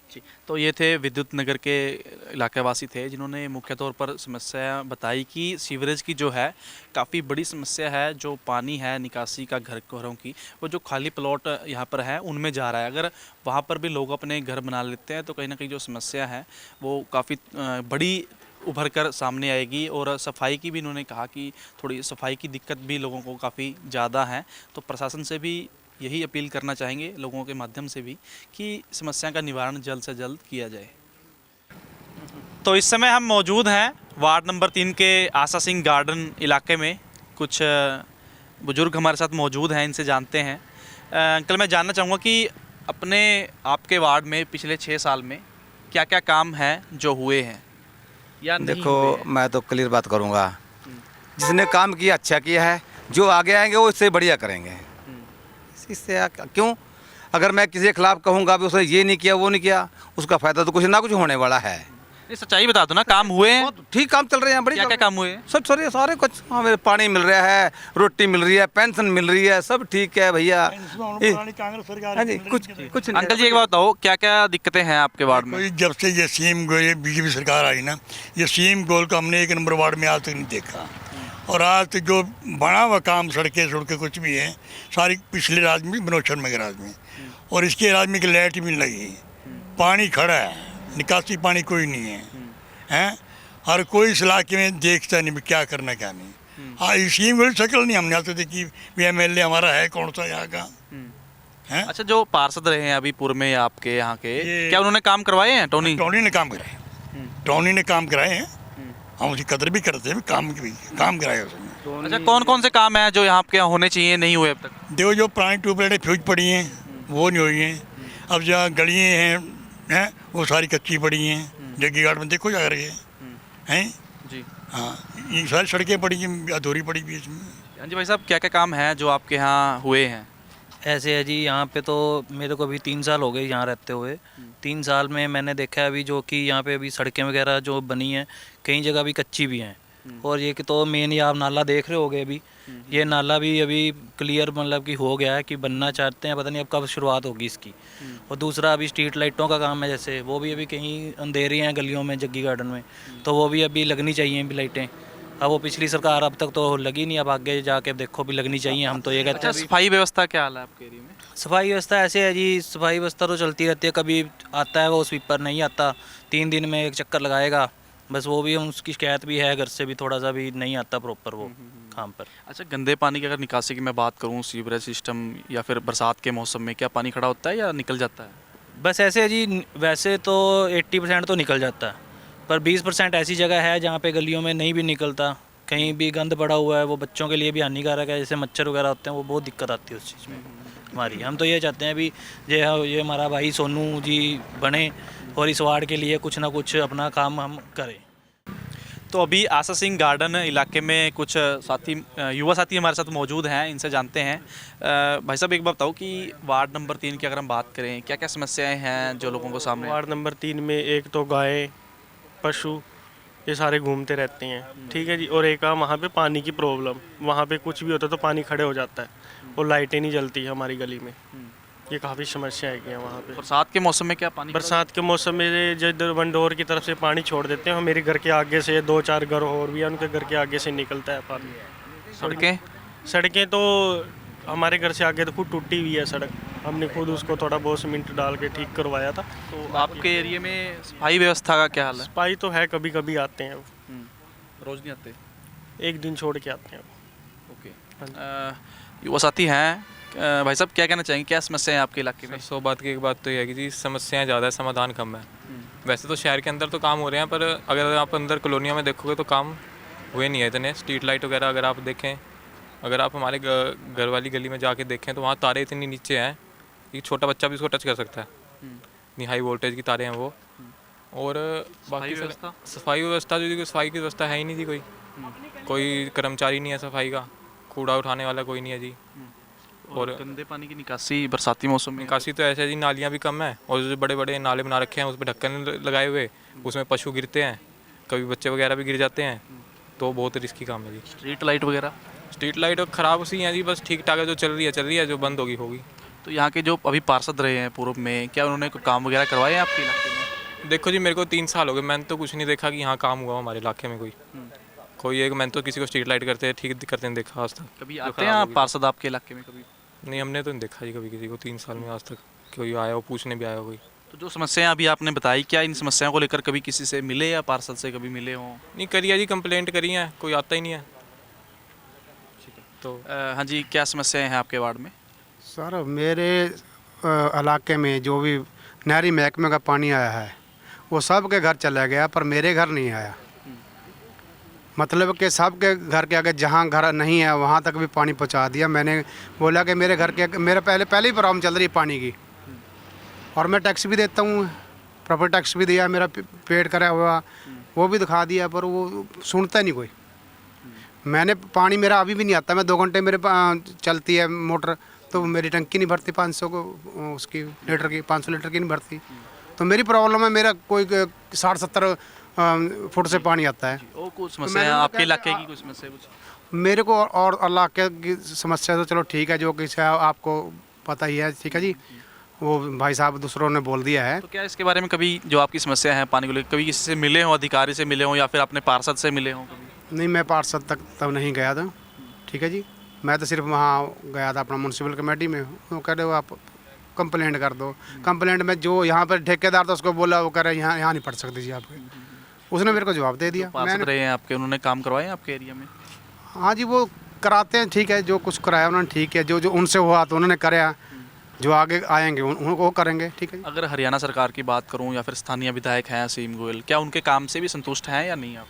जी, तो ये थे विद्युत नगर के इलाकावासी थे, जिन्होंने मुख्य तौर पर समस्या बताई कि सीवरेज की जो है काफ़ी बड़ी समस्या है। जो पानी है निकासी का घरों की, वो जो खाली प्लॉट यहाँ पर है उनमें जा रहा है। अगर वहाँ पर भी लोग अपने घर बना लेते हैं तो कहीं ना कहीं जो समस्या है वो काफ़ी बड़ी उभर कर सामने आएगी। और सफाई की भी इन्होंने कहा कि थोड़ी सफाई की दिक्कत भी लोगों को काफ़ी ज़्यादा है। तो प्रशासन से भी यही अपील करना चाहेंगे, लोगों के माध्यम से भी, कि समस्या का निवारण जल्द से जल्द किया जाए। तो इस समय हम मौजूद हैं वार्ड नंबर 3 के आशा सिंह गार्डन इलाके में। कुछ बुजुर्ग हमारे साथ मौजूद हैं, इनसे जानते हैं। अंकल, मैं जानना चाहूँगा कि अपने आपके वार्ड में पिछले 6 साल में क्या क्या काम हैं जो हुए हैं या नहीं देखो हुए हैं? मैं तो क्लियर बात करूँगा, जिसने काम किया अच्छा किया है, जो आगे आएंगे वो इससे बढ़िया करेंगे। इससे क्यों, अगर मैं किसी के खिलाफ कहूँगा भी उसने ये नहीं किया वो नहीं किया, उसका फ़ायदा तो कुछ ना कुछ होने वाला है। ये सच्चाई बता दो ना, काम हुए हैं? ठीक काम चल रहे हैं, बढ़िया। क्या क्या काम हुए हैं? सब सारे कुछ हमें पानी मिल रहा है, रोटी मिल रही है, पेंशन मिल रही है, सब ठीक है भैया। हाँ जी, कुछ अंकल जी एक बात बताओ, क्या क्या दिक्कतें हैं आपके वार्ड में? जब से ये सीएम गोल बीजेपी सरकार आई ना, ये सीएम गोल का हमने 1 नंबर वार्ड में आज तक नहीं देखा। और आज तक जो बना हुआ काम सड़कें कुछ भी है सारी पिछले राज में, बनोचर में के राज में, और इसके राज में की लाइट भी नहीं लगी, पानी खड़ा है, निकासी पानी कोई नहीं है, हैं? और कोई इस इलाके में देखता नहीं भी क्या करना क्या नहीं। हाँ, इसी में शक्ल नहीं हमने आज तक देखी भी एमएलए हमारा है कौन सा यहाँ का है। अच्छा, जो पार्षद रहे हैं अभी पूर्व में आपके यहाँ के, क्या उन्होंने काम करवाए हैं? टोनी ने काम कराए, टोनी ने काम कराए हैं, हम उसकी कदर भी करते हैं, काम कराए उसने। अच्छा, कौन कौन से काम हैं जो यहाँ पे होने चाहिए नहीं हुए अब तक? देखो, जो पुरानी ट्यूबलाइटें फ्यूज पड़ी हैं वो नहीं हुई हैं। अब जहाँ गलियाँ हैं वो सारी कच्ची पड़ी हैं, जग्गी घाट में देखो जा रही हैं जी। हाँ, ये सारी सड़कें पड़ी हैं, अधूरी पड़ी बीच में। हाँ जी भाई साहब, क्या क्या काम है जो आपके यहाँ हुए हैं? ऐसे है जी, यहाँ पे तो मेरे को अभी 3 साल हो गए यहाँ रहते हुए। 3 साल में मैंने देखा है अभी जो कि यहाँ पे अभी सड़कें वगैरह जो बनी हैं, कई जगह अभी कच्ची भी हैं। और ये कि तो मेन ये आप नाला देख रहे होगे अभी, ये नाला भी अभी क्लियर मतलब कि हो गया है कि बनना चाहते हैं, पता नहीं अब कब शुरुआत होगी इसकी। और दूसरा अभी स्ट्रीट लाइटों का काम है, जैसे वो भी अभी कहीं अंधेरी हैं गलियों में, जग्गी गार्डन में, तो वो भी अभी लगनी चाहिए भी लाइटें। अब वो पिछली सरकार अब तक तो लगी नहीं, अब आगे जाके देखो भी लगनी चाहिए, हम तो ये कहते हैं। सफाई व्यवस्था क्या हाल है आपके एरिया में? सफाई व्यवस्था ऐसे है जी, सफाई व्यवस्था तो चलती रहती है, कभी आता है वो स्वीपर नहीं आता, 3 दिन में 1 चक्कर लगाएगा बस, वो भी हम उसकी शिकायत भी है घर से भी, थोड़ा सा भी नहीं आता प्रॉपर वो काम पर। अच्छा, गंदे पानी की अगर निकासी की मैं बात करूँ, सीवरेज सिस्टम या फिर बरसात के मौसम में क्या पानी खड़ा होता है या निकल जाता है? बस ऐसे है जी, वैसे तो 80% तो निकल जाता है, पर 20% ऐसी जगह है जहाँ पे गलियों में नहीं भी निकलता, कहीं भी गंद पड़ा हुआ है, वो बच्चों के लिए भी हानिकारक है, जैसे मच्छर वगैरह होते हैं, वो बहुत दिक्कत आती है उस चीज़ में हमारी। हम तो ये चाहते हैं भी ये हमारा भाई सोनू जी बने और इस वार्ड के लिए कुछ ना कुछ अपना काम हम करें। तो अभी आशा सिंह गार्डन इलाके में कुछ साथी, युवा साथी हमारे साथ मौजूद हैं, इनसे जानते हैं। भाई साहब, एक बात बताओ कि वार्ड नंबर 3 की अगर हम बात करें, क्या क्या समस्याएं हैं जो लोगों को सामने? वार्ड नंबर 3 में एक तो गाय, पशु, ये सारे घूमते रहते हैं, ठीक है जी। और एक वहाँ पे पानी की प्रॉब्लम, वहाँ पे कुछ भी होता है तो पानी खड़े हो जाता है और लाइटें नहीं जलती है हमारी गली में, ये काफ़ी समस्या है वहाँ पे। बरसात के मौसम में क्या पानी बरसात के मौसम में जो इधर वंडोर की तरफ से पानी छोड़ देते हैं, मेरे घर के आगे से 2-4 घर और भी है, उनके घर के आगे से निकलता है पानी। सड़कें तो हमारे घर से आगे तो खुद टूटी हुई है सड़क, हमने खुद उसको थोड़ा बहुत सीमेंट डाल के ठीक करवाया था। तो आपके एरिया में सफाई व्यवस्था का क्या हाल है? सफाई तो है, कभी कभी आते हैं, रोज़ नहीं आते? एक दिन छोड़ के आते हैं। ओके। युवा साथी हैं, भाई साहब क्या कहना चाहेंगे, क्या समस्या है आपके इलाके में? 100 बात की एक बात तो ये है कि जी समस्याएं ज़्यादा है, समाधान कम है। वैसे तो शहर के अंदर तो काम हो रहे हैं, पर अगर आप अंदर कॉलोनियों में देखोगे तो काम हुए नहीं है इतने। स्ट्रीट लाइट वगैरह अगर आप देखें, अगर आप हमारे घर वाली गली में जाके देखें तो वहाँ तारे इतनी नीचे हैं कि छोटा बच्चा भी उसको टच कर सकता है, इतनी हाई वोल्टेज की तारे हैं वो। और बाकी सफाई व्यवस्था जो सफाई की व्यवस्था है ही नहीं जी, कोई कर्मचारी नहीं है सफाई का, कूड़ा उठाने वाला कोई नहीं है जी। और गंदे पानी की निकासी बरसाती मौसम में? निकासी तो ऐसे है जी, नालियाँ भी कम है और जो बड़े बड़े नाले बना रखे हैं उस पर ढक्कन लगाए हुए, उसमें पशु गिरते हैं, कभी बच्चे वगैरह भी गिर जाते हैं, तो बहुत रिस्की काम है जी। स्ट्रीट लाइट वगैरह? स्ट्रीट लाइट ख़राब सी हैं जी, बस ठीक ठाक है, जो चल रही है, जो बंद होगी। तो यहाँ के जो अभी पार्षद रहे हैं पूर्व में, क्या उन्होंने कोई काम वगैरह करवाए हैं आपके इलाके में? देखो जी, मेरे को 3 साल हो गए, मैंने तो कुछ नहीं देखा कि यहाँ काम हुआ हमारे इलाके में कोई एक, मैंने तो किसी को स्ट्रीट लाइट करते हैं ठीक करते हैं देखा आज तक। कभी आते हैं पार्षद आपके इलाके में? कभी नहीं, हमने तो नहीं देखा जी कभी किसी को 3 साल में आज तक कोई आया हो, पूछने भी आया हो कोई। तो जो समस्याएं अभी आपने बताई, क्या इन समस्याओं को लेकर कभी किसी से मिले या पार्षद से कभी मिले हों? नहीं करी है जी, कंप्लेंट करी है, कोई आता ही नहीं है। तो हाँ जी, क्या समस्याएं हैं आपके वार्ड में? सर मेरे इलाके में जो भी नहरी महकमे का पानी आया है वो सब के घर चला गया, पर मेरे घर नहीं आया। मतलब कि सब के घर के आगे जहाँ घर नहीं है वहाँ तक भी पानी पहुँचा दिया। मैंने बोला कि मेरे घर के मेरा पहले ही प्रॉब्लम चल रही है पानी की, और मैं टैक्स भी देता हूँ, प्रॉपर टैक्स भी दिया, मेरा पेड करा हुआ वो भी दिखा दिया, पर वो सुनता नहीं कोई। मैंने पानी मेरा अभी भी नहीं आता, मैं 2 घंटे मेरे चलती है मोटर, तो मेरी टंकी नहीं भरती 500 को उसकी लीटर की, 500 लीटर की नहीं भरती। तो मेरी प्रॉब्लम है, मेरा कोई 60-70 फुट से पानी आता है। और कुछ समस्या आपके इलाके की? कुछ समस्या कुछ मेरे को और इलाके की समस्या तो चलो ठीक है, जो कि आपको पता ही है, ठीक है जी, वो भाई साहब दूसरों ने बोल दिया है। तो क्या इसके बारे में कभी जो आपकी समस्या है पानी को लेकर, कभी किसी से मिले हों, अधिकारी से मिले हों या फिर अपने पार्षद से मिले हों कभी? नहीं, मैं पार्षद तक तब नहीं गया था, ठीक है जी, मैं तो सिर्फ वहाँ गया था अपना म्यूनसिपल कमेटी में, वो कह रहे हो आप कंप्लेंट कर दो। कंप्लेंट में जो यहाँ पर ठेकेदार था उसको बोला, वो कह रहे यहाँ नहीं पढ़ सकते जी आपके, उसने मेरे को जवाब दे दिया। पार्षद रहे हैं आपके, उन्होंने काम करवाए आपके एरिया में? हाँ जी, वो कराते हैं, ठीक है, जो कुछ कराया उन्होंने ठीक है, जो उनसे हुआ तो उन्होंने कराया, जो आगे आएंगे उनको करेंगे, ठीक है। अगर हरियाणा सरकार की बात करूं या फिर स्थानीय विधायक हैं असीम गोयल, क्या उनके काम से भी संतुष्ट हैं या नहीं आप?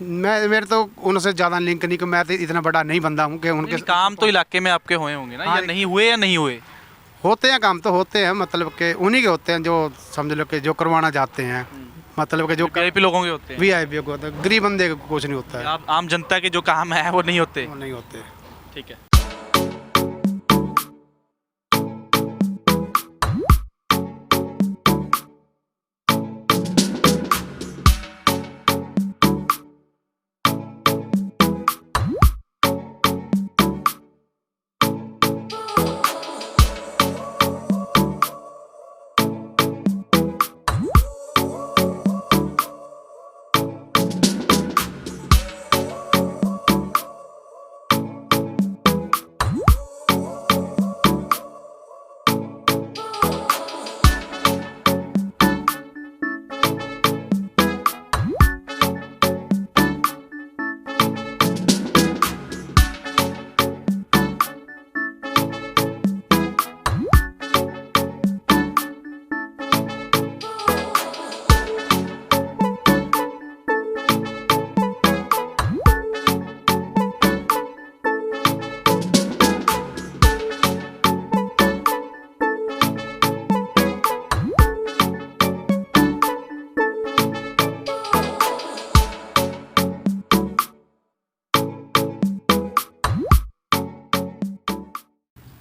मेरे तो उनसे ज़्यादा लिंक नहीं, कि मैं तो इतना बड़ा नहीं बंदा हूँ कि उनके काम तो इलाके में आपके हुए होंगे ना, या नहीं हुए या नहीं हुए? होते हैं काम तो होते हैं, मतलब कि उन्हीं के होते हैं जो समझ लो कि जो करवाना चाहते हैं, मतलब कि जो वीआईपी लोगों के होते हैं। वीआईपी को होता है, गरीब बंदे को कुछ नहीं होता है। आम जनता के जो काम है वो नहीं होते? वो नहीं होते। ठीक है।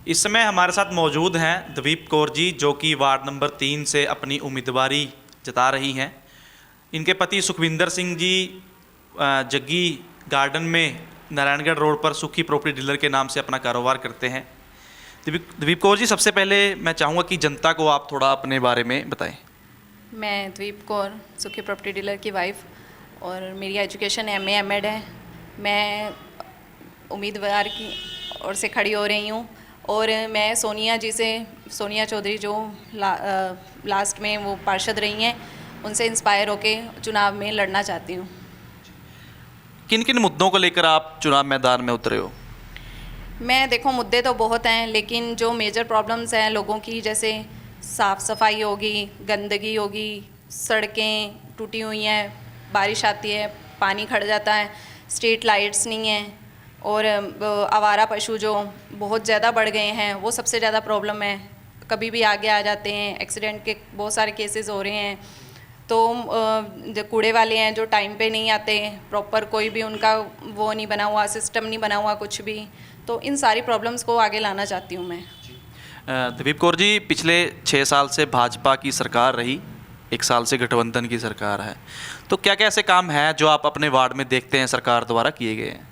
इस समय हमारे साथ मौजूद हैं द्वीप कौर जी, जो कि वार्ड नंबर 3 से अपनी उम्मीदवारी जता रही हैं। इनके पति सुखविंदर सिंह जी जग्गी गार्डन में नारायणगढ़ रोड पर सुखी प्रॉपर्टी डीलर के नाम से अपना कारोबार करते हैं। द्वीप कौर जी, सबसे पहले मैं चाहूँगा कि जनता को आप थोड़ा अपने बारे में बताएं। मैं द्वीप कौर, सुखी प्रॉपर्टी डीलर की वाइफ, और मेरी एजुकेशन MA MEd है। मैं उम्मीदवार की ओर से खड़ी हो रही हूँ और मैं सोनिया जी से, सोनिया चौधरी जो लास्ट में वो पार्षद रही हैं, उनसे इंस्पायर होके चुनाव में लड़ना चाहती हूँ। किन किन मुद्दों को लेकर आप चुनाव मैदान में उतरे हो? मैं देखो, मुद्दे तो बहुत हैं, लेकिन जो मेजर प्रॉब्लम्स हैं लोगों की, जैसे साफ़ सफाई होगी, गंदगी होगी, सड़कें टूटी हुई हैं, बारिश आती है पानी खड़ जाता है, स्ट्रीट लाइट्स नहीं हैं, और आवारा पशु जो बहुत ज़्यादा बढ़ गए हैं, वो सबसे ज़्यादा प्रॉब्लम है। कभी भी आगे आ जाते हैं, एक्सीडेंट के बहुत सारे केसेस हो रहे हैं। तो जो कूड़े वाले हैं जो टाइम पे नहीं आते, प्रॉपर कोई भी उनका वो नहीं बना हुआ, सिस्टम नहीं बना हुआ कुछ भी, तो इन सारी प्रॉब्लम्स को आगे लाना चाहती हूँ मैं। द्वीप कौर जी, पिछले 6 साल से भाजपा की सरकार रही, 1 साल से गठबंधन की सरकार है, तो क्या क्या ऐसे काम हैं जो आप अपने वार्ड में देखते हैं सरकार द्वारा किए गए हैं?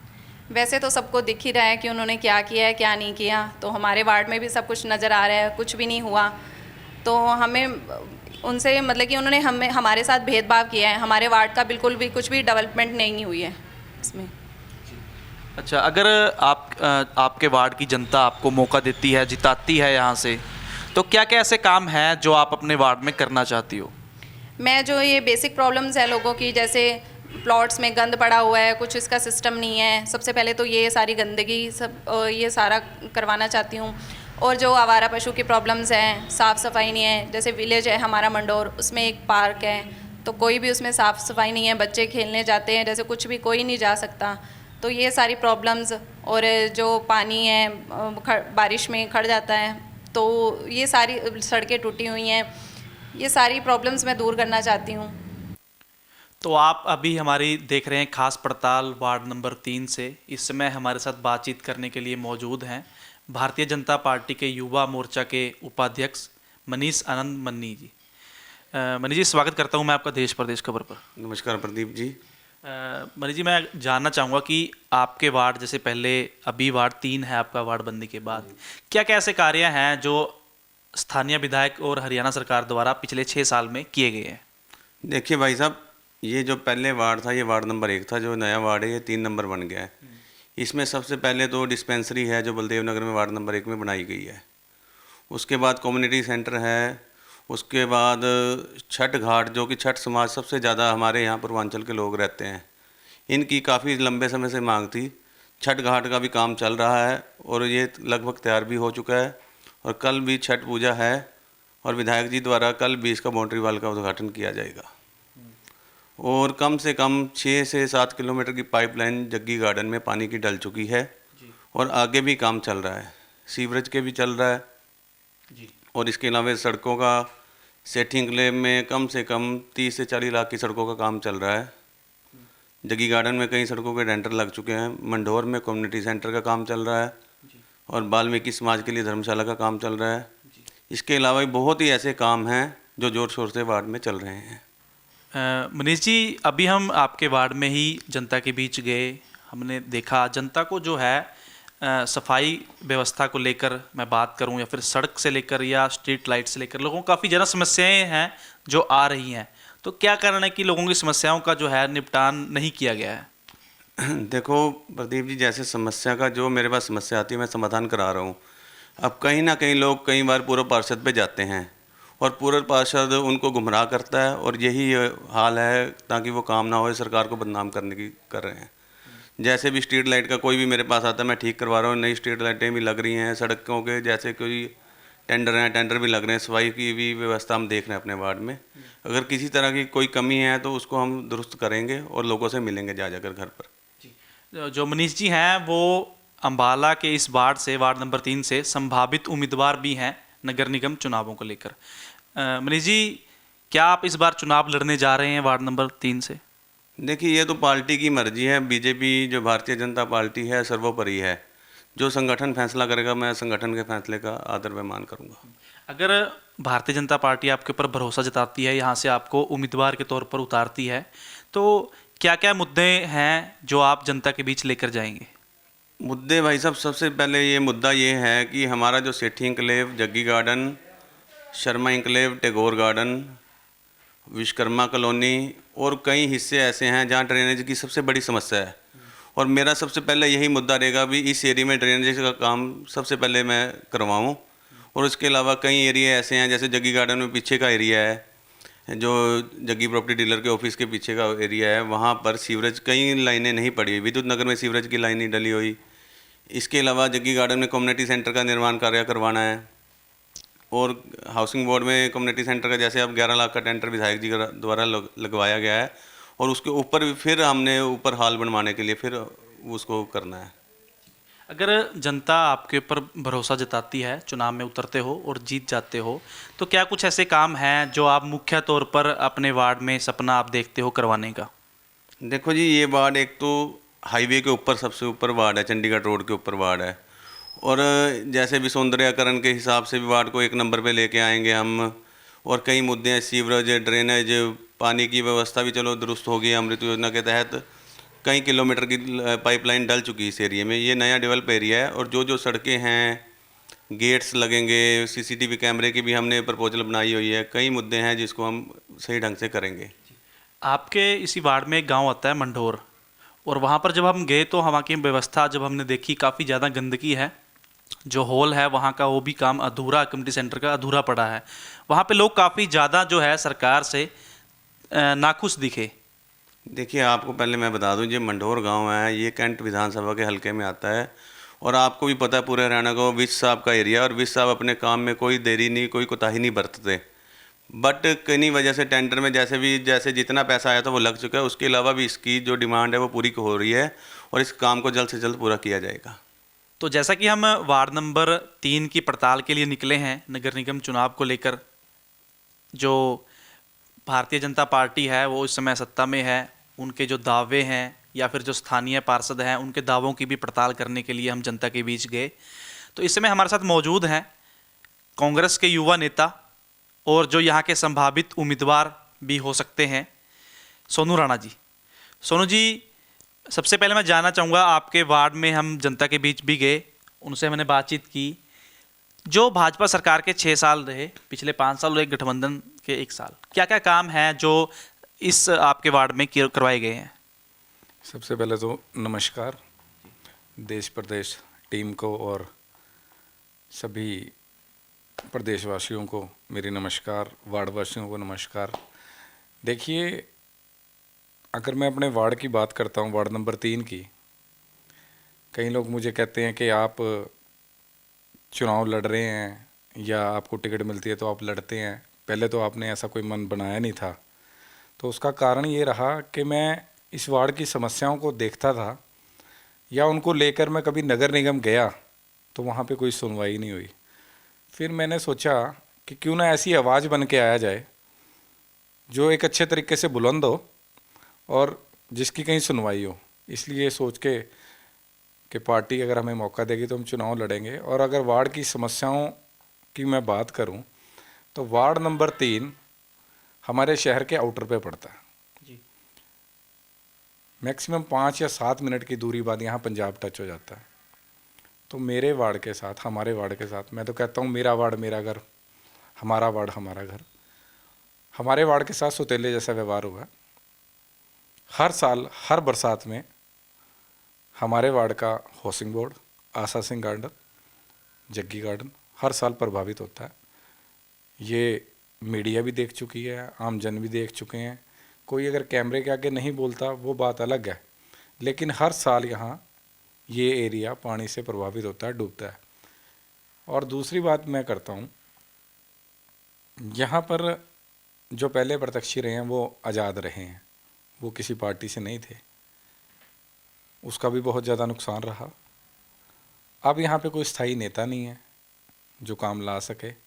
वैसे तो सबको दिख ही रहा है कि उन्होंने क्या किया है क्या नहीं किया, तो हमारे वार्ड में भी सब कुछ नज़र आ रहा है, कुछ भी नहीं हुआ। तो हमें उनसे मतलब कि उन्होंने हमारे साथ भेदभाव किया है, हमारे वार्ड का बिल्कुल भी कुछ भी डेवलपमेंट नहीं हुई है इसमें। अच्छा, अगर आपके वार्ड की जनता आपको मौका देती है, जिताती है यहाँ से, तो क्या क्या ऐसे काम हैं जो आप अपने वार्ड में करना चाहती हो? मैं जो ये बेसिक प्रॉब्लम्स है लोगों की, जैसे प्लॉट्स में गंद पड़ा हुआ है, कुछ इसका सिस्टम नहीं है, सबसे पहले तो ये सारी गंदगी सब ये सारा करवाना चाहती हूँ। और जो आवारा पशु की प्रॉब्लम्स हैं, साफ़ सफाई नहीं है, जैसे विलेज है हमारा मंडोर, उसमें एक पार्क है, तो कोई भी उसमें साफ़ सफाई नहीं है, बच्चे खेलने जाते हैं जैसे कुछ भी, कोई नहीं जा सकता। तो ये सारी प्रॉब्लम्स, और जो पानी है बारिश में खड़ जाता है, तो ये सारी सड़कें टूटी हुई हैं, ये सारी प्रॉब्लम्स मैं दूर करना चाहती हूँ। तो आप अभी हमारी देख रहे हैं खास पड़ताल वार्ड नंबर 3 से। इस समय हमारे साथ बातचीत करने के लिए मौजूद हैं भारतीय जनता पार्टी के युवा मोर्चा के उपाध्यक्ष मनीष आनंद मन्नी जी। मनीष जी, स्वागत करता हूं मैं आपका देश प्रदेश खबर पर। नमस्कार प्रदीप जी। मनीष जी, मैं जानना चाहूँगा कि आपके वार्ड, जैसे पहले अभी वार्ड 3 है आपका वार्ड बनने के बाद, क्या क्या ऐसे कार्य हैं जो स्थानीय विधायक और हरियाणा सरकार द्वारा पिछले 6 साल में किए गए हैं? देखिए भाई साहब, ये जो पहले वार्ड था, ये वार्ड नंबर 1 था, जो नया वार्ड है ये 3 नंबर बन गया है। इसमें सबसे पहले तो डिस्पेंसरी है जो बलदेव नगर में वार्ड नंबर 1 में बनाई गई है। उसके बाद कम्युनिटी सेंटर है, उसके बाद छठ घाट, जो कि छठ समाज सबसे ज़्यादा हमारे यहाँ पूर्वांचल के लोग रहते हैं, इनकी काफ़ी लंबे समय से मांग थी। छठ घाट का भी काम चल रहा है और ये लगभग तैयार भी हो चुका है, और कल भी छठ पूजा है और विधायक जी द्वारा कल भी इसका बाउंड्री वाल का उद्घाटन किया जाएगा। और कम से कम 6 से 7 किलोमीटर की पाइपलाइन जग्गी गार्डन में पानी की डल चुकी है, और आगे भी काम चल रहा है, सीवरेज के भी चल रहा है जी। और इसके अलावा सड़कों का सेटिंग लेब में कम से कम 30 से 40 लाख की सड़कों का काम चल रहा है। जग्गी गार्डन में कई सड़कों के टेंडर लग चुके हैं, मंडोर में कम्युनिटी सेंटर का काम चल रहा है, और वाल्मीकि समाज के लिए धर्मशाला का काम चल रहा है। इसके अलावा बहुत ही ऐसे काम हैं जो ज़ोर शोर से वार्ड में चल रहे हैं। मनीष जी, अभी हम आपके वार्ड में ही जनता के बीच गए, हमने देखा जनता को जो है सफाई व्यवस्था को लेकर मैं बात करूं, या फिर सड़क से लेकर या स्ट्रीट लाइट से लेकर, लोगों को काफ़ी ज़्यादा समस्याएं हैं जो आ रही हैं। तो क्या कारण है कि लोगों की समस्याओं का जो है निपटान नहीं किया गया है? देखो प्रदीप जी, जैसे समस्या का जो मेरे पास समस्या आती है मैं समाधान करा रहा हूँ। अब कहीं ना कहीं लोग कई बार पूर्व पार्षद पे जाते हैं और पूर्व पार्षद उनको गुमराह करता है, और यही हाल है ताकि वो काम ना हो, सरकार को बदनाम करने की कर रहे हैं। जैसे भी स्ट्रीट लाइट का कोई भी मेरे पास आता है, मैं ठीक करवा रहा हूँ, नई स्ट्रीट लाइटें भी लग रही हैं, सड़कों के जैसे कोई टेंडर हैं, टेंडर भी लग रहे हैं, सफाई की भी व्यवस्था हम देख रहे हैं अपने वार्ड में। अगर किसी तरह की कोई कमी है तो उसको हम दुरुस्त करेंगे और लोगों से मिलेंगे जा जाकर घर पर। जो मनीष जी हैं वो अम्बाला के इस वार्ड से, वार्ड नंबर 3 से संभावित उम्मीदवार भी हैं नगर निगम चुनावों को लेकर। मनीष जी, क्या आप इस बार चुनाव लड़ने जा रहे हैं वार्ड नंबर 3 से? देखिए, ये तो पार्टी की मर्जी है। बीजेपी जो भारतीय जनता पार्टी है सर्वोपरि है। जो संगठन फैसला करेगा मैं संगठन के फैसले का आदर व मान करूँगा। अगर भारतीय जनता पार्टी आपके ऊपर भरोसा जताती है, यहाँ से आपको उम्मीदवार के तौर पर उतारती है, तो क्या क्या मुद्दे हैं जो आप जनता के बीच लेकर जाएंगे? मुद्दे भाई साहब, सबसे पहले ये मुद्दा ये है कि हमारा जो Sethi enclave, Jaggi garden, Sharma enclave, Tagore garden, Vishwakarma colony और कई हिस्से ऐसे हैं जहाँ ड्रेनेज की सबसे बड़ी समस्या है। और मेरा सबसे पहले यही मुद्दा रहेगा भी इस एरिया में ड्रेनेज का काम सबसे पहले मैं करवाऊँ। और उसके अलावा कई एरिया ऐसे हैं, जैसे जग्गी गार्डन में पीछे का एरिया है, जो जग्गी प्रॉपर्टी डीलर के ऑफिस के पीछे का एरिया है, वहाँ पर सीवरेज कई लाइनें नहीं पड़ी हुई, विद्युत नगर में सीवरेज की लाइन नहीं डली हुई। इसके अलावा जग्गी गार्डन में कम्युनिटी सेंटर का निर्माण कार्य करवाना है। और हाउसिंग बोर्ड में कम्युनिटी सेंटर का जैसे अब 11 लाख का टेंडर विधायक जी द्वारा लगवाया गया है, और उसके ऊपर भी फिर हमने ऊपर हॉल बनवाने के लिए फिर उसको करना है। अगर जनता आपके ऊपर भरोसा जताती है, चुनाव में उतरते हो और जीत जाते हो, तो क्या कुछ ऐसे काम हैं जो आप मुख्य तौर पर अपने वार्ड में सपना आप देखते हो करवाने का? देखो जी, ये वार्ड एक तो हाईवे के ऊपर सबसे ऊपर वार्ड है, चंडीगढ़ रोड के ऊपर वार्ड है। और जैसे भी सौंदर्यकरण के हिसाब से भी वार्ड को 1 नंबर पे लेके आएंगे हम। और कई मुद्दे हैं, सीवरेज, ड्रेनेज, पानी की व्यवस्था भी चलो दुरुस्त होगी अमृत योजना के तहत। कई किलोमीटर की पाइपलाइन डल चुकी है इस एरिया में। ये नया डेवलप एरिया है, और जो सड़कें हैं, गेट्स लगेंगे, सीसीटीवी कैमरे की भी हमने प्रपोजल बनाई हुई है। कई मुद्दे हैं जिसको हम सही ढंग से करेंगे। आपके इसी वार्ड में एक गांव आता है मंढोर, और वहाँ पर जब हम गए तो वहाँ की व्यवस्था जब हमने देखी, काफ़ी ज़्यादा गंदगी है। जो हॉल है वहाँ का वो भी काम अधूरा, कम्युनिटी सेंटर का अधूरा पड़ा है। वहाँ पे लोग काफ़ी ज़्यादा जो है सरकार से नाखुश दिखे। देखिए, आपको पहले मैं बता दूं, ये मंढोर गांव है, ये कैंट विधानसभा के हलके में आता है। और आपको भी पता है पूरे हरियाणा को विज साहब का एरिया, और विज साहब अपने काम में कोई देरी नहीं, कोई कोताही नहीं बरतते। बट किन्हीं वजह से टेंडर में जैसे जितना पैसा आया था वो लग चुका है। उसके अलावा भी इसकी जो डिमांड है वो पूरी हो रही है, और इस काम को जल्द से जल्द पूरा किया जाएगा। तो जैसा कि हम वार्ड नंबर 3 की पड़ताल के लिए निकले हैं नगर निगम चुनाव को लेकर, जो भारतीय जनता पार्टी है वो इस समय सत्ता में है, उनके जो दावे हैं या फिर जो स्थानीय पार्षद हैं उनके दावों की भी पड़ताल करने के लिए हम जनता के बीच गए। तो इस समय हमारे साथ मौजूद हैं कांग्रेस के युवा नेता और जो यहाँ के संभावित उम्मीदवार भी हो सकते हैं, सोनू राणा जी। सोनू जी, सबसे पहले मैं जानना चाहूँगा, आपके वार्ड में हम जनता के बीच भी गए, उनसे मैंने बातचीत की। जो भाजपा सरकार के 6 साल रहे, पिछले 5 साल और एक गठबंधन के 1 साल, क्या क्या काम हैं जो इस आपके वार्ड में करवाए गए हैं? सबसे पहले तो नमस्कार देश प्रदेश टीम को और सभी प्रदेशवासियों को मेरी नमस्कार, वार्डवासियों को नमस्कार। देखिए, अगर मैं अपने वार्ड की बात करता हूँ, वार्ड नंबर 3 की, कई लोग मुझे कहते हैं कि आप चुनाव लड़ रहे हैं या आपको टिकट मिलती है तो आप लड़ते हैं। पहले तो आपने ऐसा कोई मन बनाया नहीं था। तो उसका कारण ये रहा कि मैं इस वार्ड की समस्याओं को देखता था, या उनको लेकर मैं कभी नगर निगम गया तो वहाँ पे कोई सुनवाई नहीं हुई। फिर मैंने सोचा कि क्यों ना ऐसी आवाज़ बन के आया जाए जो एक अच्छे तरीके से बुलंद हो और जिसकी कहीं सुनवाई हो। इसलिए सोच के कि पार्टी अगर हमें मौका देगी तो हम चुनाव लड़ेंगे। और अगर वार्ड की समस्याओं की मैं बात करूं तो वार्ड नंबर 3 हमारे शहर के आउटर पे पड़ता है जी। मैक्सिमम 5 या 7 मिनट की दूरी बाद यहाँ पंजाब टच हो जाता है। तो मेरे वार्ड के साथ, हमारे वार्ड के साथ, मैं तो कहता हूँ मेरा वार्ड मेरा घर, हमारा वार्ड हमारा घर, हमारे वार्ड के साथ सौतेले जैसा व्यवहार हुआ। हर साल हर बरसात में हमारे वार्ड का हाउसिंग बोर्ड, आशा सिंह गार्डन, जग्गी गार्डन हर साल प्रभावित होता है। ये मीडिया भी देख चुकी है, आम जन भी देख चुके हैं। कोई अगर कैमरे के आगे नहीं बोलता वो बात अलग है, लेकिन हर साल यहाँ ये एरिया पानी से प्रभावित होता है, डूबता है। और दूसरी बात मैं करता हूँ, यहाँ पर जो पहले प्रत्यक्षी रहे हैं वो आज़ाद रहे हैं, वो किसी पार्टी से नहीं थे, उसका भी बहुत ज़्यादा नुकसान रहा। अब यहाँ पे कोई स्थायी नेता नहीं है जो काम ला सके।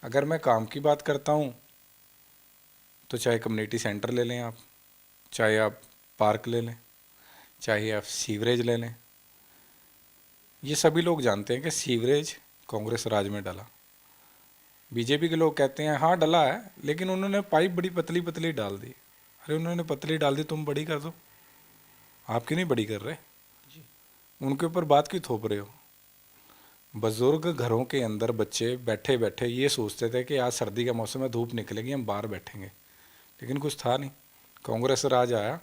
अगर मैं काम की बात करता हूँ तो चाहे कम्युनिटी सेंटर ले लें आप, चाहे आप पार्क ले लें, चाहे आप सीवरेज ले लें। ये सभी लोग जानते हैं कि सीवरेज कांग्रेस राज में डला। बीजेपी के लोग कहते हैं हाँ डला है, लेकिन उन्होंने पाइप बड़ी पतली पतली डाल दी। अरे उन्होंने पतली डाल दी, तुम बड़ी कर दो, आप क्यों नहीं बड़ी कर रहे? उनके ऊपर बात क्यों थोप रहे हो? बुजुर्ग घरों के अंदर बच्चे बैठे बैठे ये सोचते थे कि आज सर्दी का मौसम है, धूप निकलेगी, हम बाहर बैठेंगे, लेकिन कुछ था नहीं। कांग्रेस राज आया,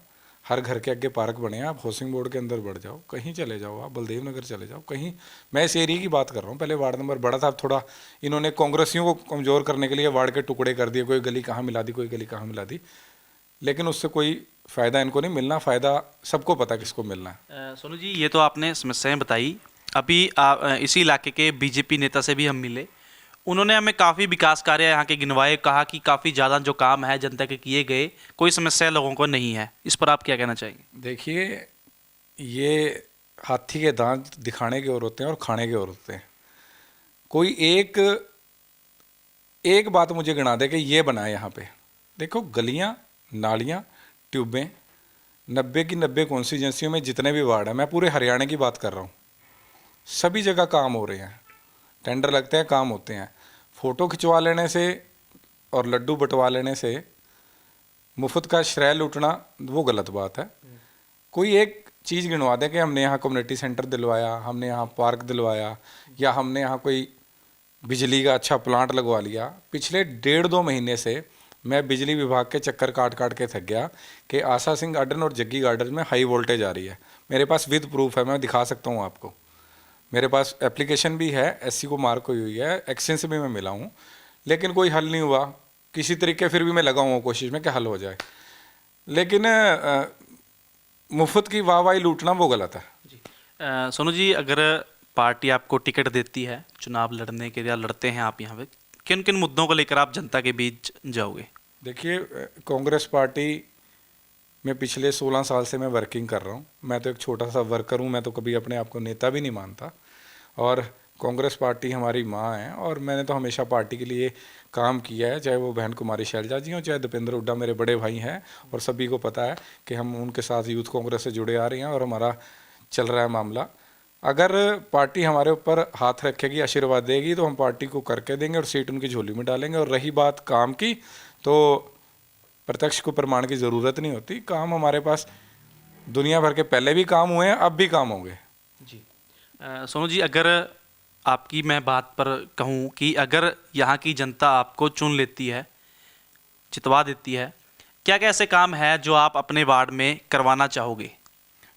हर घर के आगे पार्क बने, आप हाउसिंग बोर्ड के अंदर बढ़ जाओ, कहीं चले जाओ, आप बलदेव नगर चले जाओ, कहीं। मैं इस एरिया की बात कर रहा हूँ, पहले वार्ड नंबर बड़ा था, थोड़ा इन्होंने कांग्रेसियों को कमज़ोर करने के लिए वार्ड के टुकड़े कर दिए, कोई गली कहाँ मिला दी, कोई गली कहाँ मिला दी, लेकिन उससे कोई फ़ायदा इनको नहीं मिलना। फ़ायदा सबको पता किसको मिलना है। सोनू जी, ये तो आपने समस्याएं बताई। अभी इसी इलाके के बीजेपी नेता से भी हम मिले, उन्होंने हमें काफ़ी विकास कार्य यहाँ के गिनवाए, कहा कि काफ़ी ज़्यादा जो काम है जनता के किए गए, कोई समस्या लोगों को नहीं है। इस पर आप क्या कहना चाहेंगे? देखिए, ये हाथी के दांत दिखाने के और होते हैं और खाने के और होते हैं। कोई एक बात मुझे गिना दे कि ये बनाए यहाँ पे। देखो, गलियाँ, नालियाँ, ट्यूबें, 90 की 90 कॉन्स्टिट्यूंसियों में जितने भी वार्ड हैं, मैं पूरे हरियाणा की बात कर रहा हूँ, सभी जगह काम हो रहे हैं, टेंडर लगते हैं, काम होते हैं। फ़ोटो खिंचवा लेने से और लड्डू बंटवा लेने से मुफ्त का श्रेय लूटना वो गलत बात है। कोई एक चीज़ गिनवा दें कि हमने यहाँ कम्युनिटी सेंटर दिलवाया, हमने यहाँ पार्क दिलवाया, या हमने यहाँ कोई बिजली का अच्छा प्लांट लगवा लिया। पिछले 1.5-2 महीने से मैं बिजली विभाग के चक्कर काट काट के थक गया कि आशा सिंह गार्डन और जग्गी गार्डन में हाई वोल्टेज आ रही है। मेरे पास विद प्रूफ है, मैं दिखा सकता हूँ आपको। मेरे पास एप्लीकेशन भी है, SC को मार्क हुई हुई है, एक्शन से भी मैं मिला हूँ, लेकिन कोई हल नहीं हुआ किसी तरीके। फिर भी मैं लगा हुआ कोशिश में कि हल हो जाए, लेकिन मुफ्त की वाहवाही लूटना वो गलत है। सोनू जी, अगर पार्टी आपको टिकट देती है चुनाव लड़ने के लिए, लड़ते हैं आप यहाँ पे, किन किन मुद्दों को लेकर आप जनता के बीच जाओगे? देखिए, कांग्रेस पार्टी में पिछले 16 साल से मैं वर्किंग कर रहा हूँ। मैं तो एक छोटा सा वर्कर हूँ, मैं तो कभी अपने आप को नेता भी नहीं मानता, और कांग्रेस पार्टी हमारी माँ है, और मैंने तो हमेशा पार्टी के लिए काम किया है, चाहे वो बहन कुमारी शैलजा जी हों, चाहे दीपेंद्र हुड्डा मेरे बड़े भाई हैं, और सभी को पता है कि हम उनके साथ यूथ कांग्रेस से जुड़े आ रहे हैं और हमारा चल रहा है मामला। अगर पार्टी हमारे ऊपर हाथ रखेगी, आशीर्वाद देगी, तो हम पार्टी को करके देंगे और सीट उनकी झोली में डालेंगे। और रही बात काम की, तो प्रत्यक्ष को प्रमाण की ज़रूरत नहीं होती। काम हमारे पास दुनिया भर के पहले भी काम हुए हैं, अब भी काम होंगे। जी सोनू जी, अगर आपकी मैं बात पर कहूँ कि अगर यहाँ की जनता आपको चुन लेती है, जितवा देती है, क्या क्या ऐसे काम है जो आप अपने वार्ड में करवाना चाहोगे?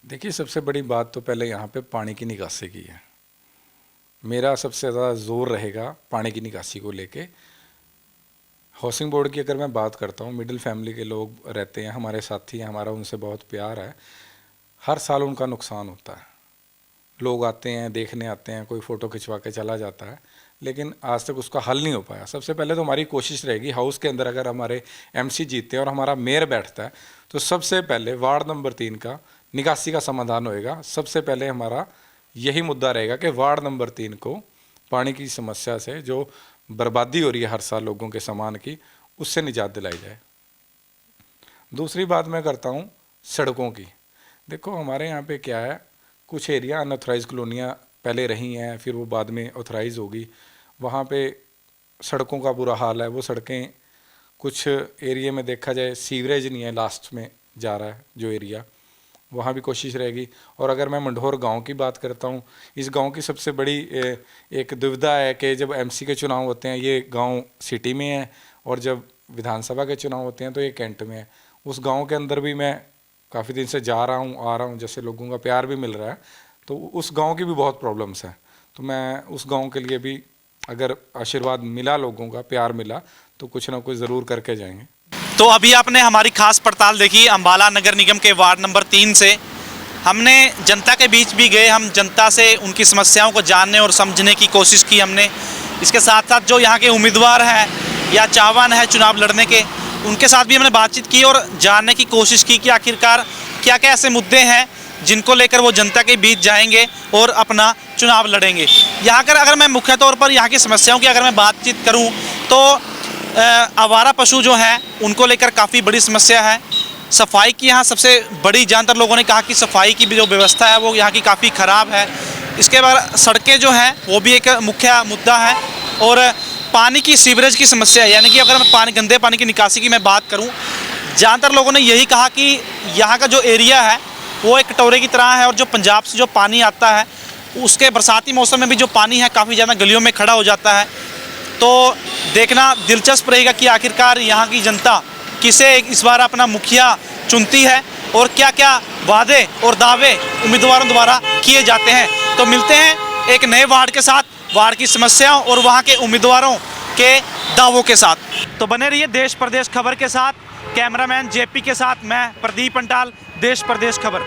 देखिए, सबसे बड़ी बात तो पहले यहाँ पे पानी की निकासी की है। मेरा सबसे ज़्यादा जोर रहेगा पानी की निकासी को लेके। हाउसिंग बोर्ड की अगर मैं बात करता हूँ, मिडिल फैमिली के लोग रहते हैं, हमारे साथी हैं, हमारा उनसे बहुत प्यार है। हर साल उनका नुकसान होता है, लोग आते हैं, देखने आते हैं, कोई फ़ोटो खिंचवा के चला जाता है, लेकिन आज तक उसका हल नहीं हो पाया। सबसे पहले तो हमारी कोशिश रहेगी, हाउस के अंदर अगर हमारे MC जीतते हैं और हमारा मेयर बैठता है, तो सबसे पहले वार्ड नंबर 3 का निकासी का समाधान होएगा। सबसे पहले हमारा यही मुद्दा रहेगा कि वार्ड नंबर 3 को पानी की समस्या से जो बर्बादी हो रही है हर साल लोगों के सामान की, उससे निजात दिलाई जाए। दूसरी बात मैं करता हूँ सड़कों की। देखो, हमारे यहाँ पे क्या है, कुछ एरिया अनऑथराइज कॉलोनियाँ पहले रही हैं, फिर वो बाद में ऑथराइज होगी। वहाँ पे सड़कों का बुरा हाल है। वो सड़कें कुछ एरिया में देखा जाए सीवरेज नहीं है, लास्ट में जा रहा है जो एरिया, वहाँ भी कोशिश रहेगी। और अगर मैं मंढोर गांव की बात करता हूँ, इस गांव की सबसे बड़ी एक दुविधा है कि जब MC के चुनाव होते हैं ये गांव सिटी में है, और जब विधानसभा के चुनाव होते हैं तो ये कैंट में है। उस गांव के अंदर भी मैं काफ़ी दिन से जा रहा हूँ, आ रहा हूँ, जैसे लोगों का प्यार भी मिल रहा है, तो उस गाँव की भी बहुत प्रॉब्लम्स हैं। तो मैं उस गाँव के लिए भी अगर आशीर्वाद मिला, लोगों का प्यार मिला, तो कुछ ना कुछ ज़रूर करके जाएंगे। तो अभी आपने हमारी खास पड़ताल देखी अम्बाला नगर निगम के वार्ड नंबर 3 से। हमने जनता के बीच भी गए, हम जनता से उनकी समस्याओं को जानने और समझने की कोशिश की हमने। इसके साथ साथ जो यहाँ के उम्मीदवार हैं या चाहवान है चुनाव लड़ने के, उनके साथ भी हमने बातचीत की और जानने की कोशिश की कि आखिरकार क्या क्या ऐसे मुद्दे हैं जिनको लेकर वो जनता के बीच जाएंगे और अपना चुनाव लड़ेंगे। यहाँ कर अगर मैं मुख्य तौर पर यहाँ की समस्याओं की अगर मैं बातचीत करूँ तो आवारा पशु जो हैं उनको लेकर काफ़ी बड़ी समस्या है। सफाई की यहाँ सबसे बड़ी, ज़्यादातर लोगों ने कहा कि सफाई की जो व्यवस्था है वो यहाँ की काफ़ी ख़राब है। इसके बाद सड़कें जो हैं वो भी एक मुख्य मुद्दा है, और पानी की सीवरेज की समस्या है। यानी कि अगर मैं गंदे पानी की निकासी की मैं बात करूँ, ज़्यादातर लोगों ने यही कहा कि यहाँ का जो एरिया है वो एक कटोरे की तरह है और जो पंजाब से जो पानी आता है उसके बरसाती मौसम में भी जो पानी है काफ़ी ज़्यादा गलियों में खड़ा हो जाता है। तो देखना दिलचस्प रहेगा कि आखिरकार यहाँ की जनता किसे इस बार अपना मुखिया चुनती है और क्या क्या वादे और दावे उम्मीदवारों द्वारा किए जाते हैं। तो मिलते हैं एक नए वार्ड के साथ, वार्ड की समस्याओं और वहाँ के उम्मीदवारों के दावों के साथ। तो बने रहिए देश प्रदेश खबर के साथ। कैमरामैन जेपी के साथ मैं प्रदीप पंटाल, देश प्रदेश खबर।